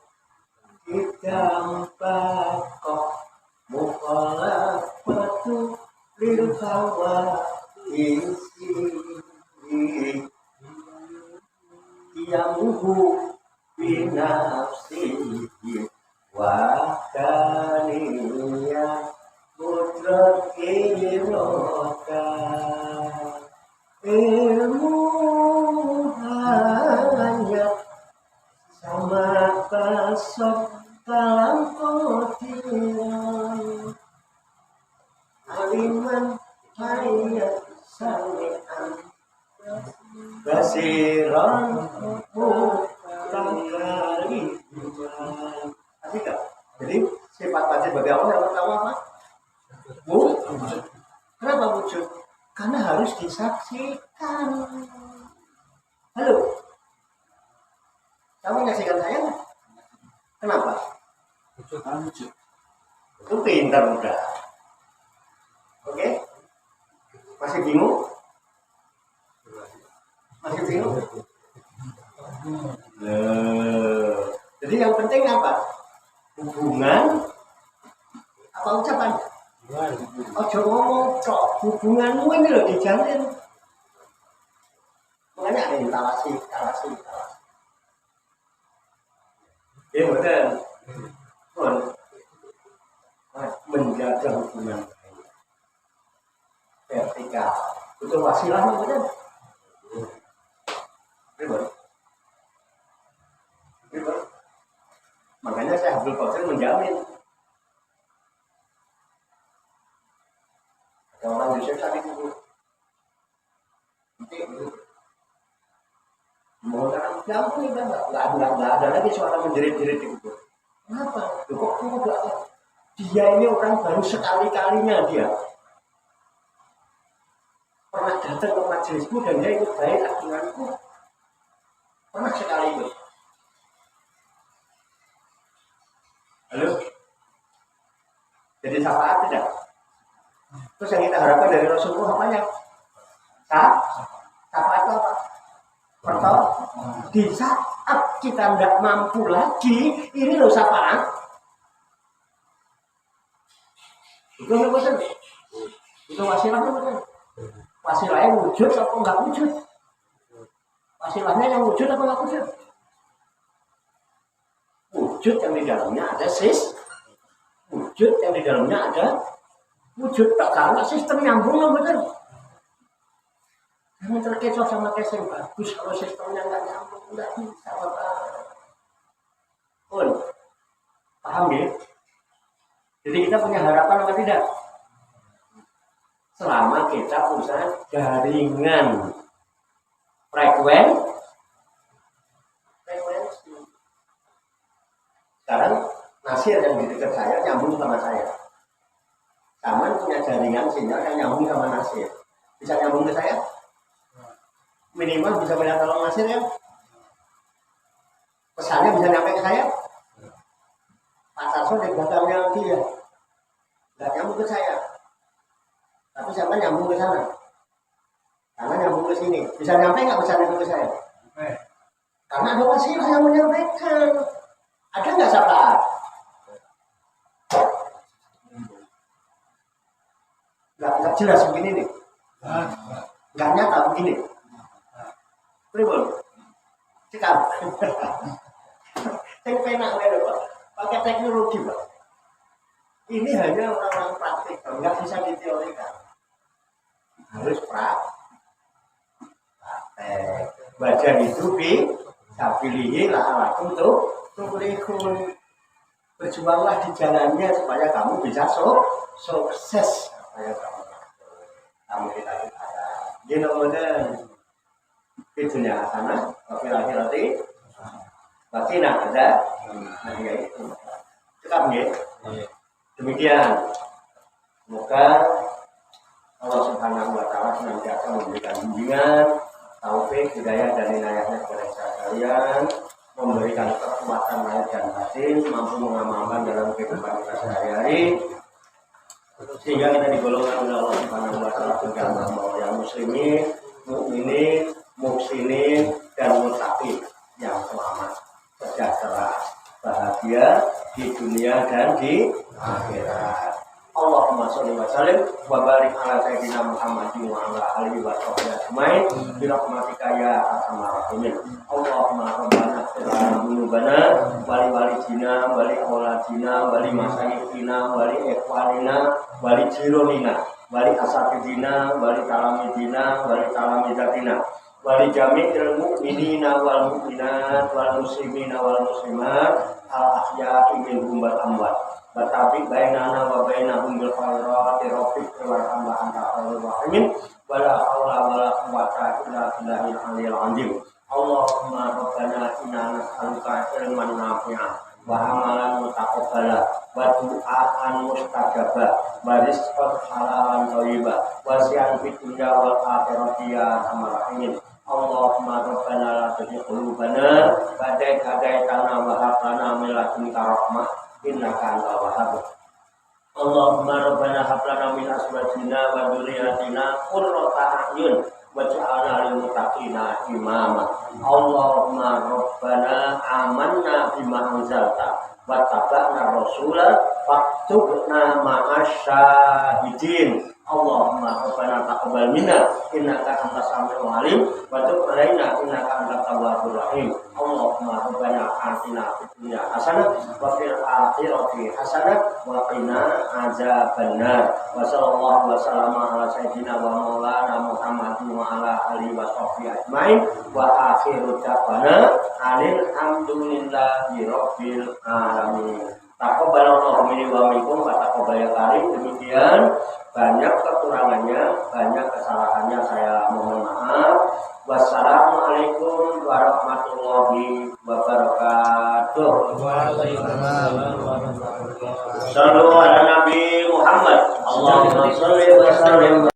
hitam bakok mukhalafatu lil hawa isi yamuhu binafsihi wa kaniya mudrak iroka ilmu hanya sama tasok kalam kotiran aliman hayat sami'an basiran mutakali tidak. Jadi sifat wajib bagi Allah yang pertama apa? Wujud. Kenapa wujud? Karena harus disaksikan. Halo, kamu menyaksikan saya nggak? Kenapa? Wujud. Itu pintar udah. Oke? Masih bingung? Masih bingung? Jadi yang penting apa? Hubungan apa ucapan? Ojo ngomong kok hubunganmu ini loh dijalin. Makanya ada yang talasi. Ya betul. Menjaga hubungan vertikal. Itu wasilah betul. Betul. Makanya saya Abdul Qadir menjamin. Ada orang Yusuf tadi itu. Mau orang gampang itu nggak ada lagi suara menjerit-jerit itu. Kenapa? Kok kamu nggak? Dia ini orang baru sekali-kalinya dia pernah datang ke majelisku dan dia ikut baik denganku. Pernah sekali itu. Halo? Jadi syafaat tidak? Terus yang kita harapkan dari Rasulullah apanya? Syafaat itu apa? Pertama, di saat kita tidak mampu lagi, ini loh syafaat. Itu betul. Itu wasilahnya betul. Wasilahnya wujud atau enggak wujud? Wasilahnya yang wujud atau enggak wujud? wujud yang di dalamnya ada wujud yang di dalamnya ada wujud. Tak kalau sistem nyambung loh betul. Jangan terkecoh sama casing bagus kalau sistemnya nggak nyambung, nggak bisa pun. Paham ya? Jadi kita punya harapan apa tidak? Selama kita punya jaringan frekuensi. Sekarang Nasir yang di dekat saya nyambung sama saya. Saman punya jaringan sinyal yang nyambung sama Nasir. Bisa nyambung ke saya? Minimal bisa minta tolong Nasir ya. Pesannya bisa nyampe ke saya. Pak Tarso di belakangnya dia nggak nyambung ke saya, tapi sama nyambung ke sana, karena nyambung ke sini. Bisa nyampe nggak pesan itu ke saya? Karena ada wasilah yang menyampaikan. Ada nggak sahabat? Nggak jelas begini nih. Nggak nyata begini. Pribon, cekal. Saya penak Pak. Pakai teknologi Pak. Ini hanya orang-orang praktik, nggak bisa diteorikan. Harus praktek. Baca itu sabilihi la'alakum tuflihun. Berjuanglah di jalannya supaya kamu bisa sukses. Supaya kamu tidak ada. Jadi kemudian itunya sana, tapi laki-laki batinah ada. Nah, ya itu. Cekap ya. Demikian. Semoga Allah Subhanahu wa taala senantiasa memberikan bimbingan, taufik, hidayah dan inayahnya kepada sekalian, memberikan kekuatan lahir dan batin, mampu mengamalkan dalam kehidupan kita sehari-hari, sehingga kita digolongkan oleh Allah Subhanahu wa taala sebagai hamba yang muslimin, mukminin, muhsinin dan muttaqin yang selamat, sejahtera, bahagia di dunia dan di akhirat. Allahumma sholli wa sallim wa barik ala sayyidina Muhammadin wa ala alihi wa sahbihi ajmain bi rahmatika ya arhamar rahimin. Allahumma rabbana ighfir lana dzunubana wa li walidina wa li auladina wa li masyayikhina wa li ikhwanina wa li jironina wa li asatidina wa li talamidina wa li talamidatina wa li jami'il mu'minina wal mu'minat wal muslimina wal muslimat al ahya'i minhum wal amwat. Batabi bainana wa bainahum bil khairati rabbik warhamna anta khairur rahimin wala haula wala quwwata illa billahil aliyil azim. Allahumma rabbana inna nas'aluka ilman nafi'an wa amalan mutaqabbala wa du'aan mustajaba wa rizqan halalan thayyiba wa si'an fid dunya wal akhirati ya arhamar rahimin. Allahumma rabbana la tuzigh qulubana ba'da idh hadaytana wa hab lana min ladunka rahmah innaka antal wahhab. Allahumma rabbana hab lana min azwajina wa dhurriyyatina qurrata a'yun waj'alna lil muttaqina imama. Allahumma rabbana amanna bima anzalta wa tabana rasula faktubna ma'asy syahidin. Allahumma rabbana taqabbal minna innaka antas samiul alim wa tub 'alaina innaka antat tawwabur rahim. Allahumma rabbana atina fid dunya hasanah wa fil akhirati hasanah wa qina azabannar. Wa sallallahu wa sallama ala sayyidina wa maulana Muhammadin wa ala alihi wa sahbihi ajmain wa akhiru da'wana alhamdulillahi rabbil alamin. Taqabbalallahu minni wa minkum wa taqabbal ya karim. Demikian banyak kekurangannya, banyak kesalahannya, saya mohon maaf. Wassalamualaikum warahmatullahi wabarakatuh. Sallu ala Nabi Muhammad. Allahumma sholli wa sallim.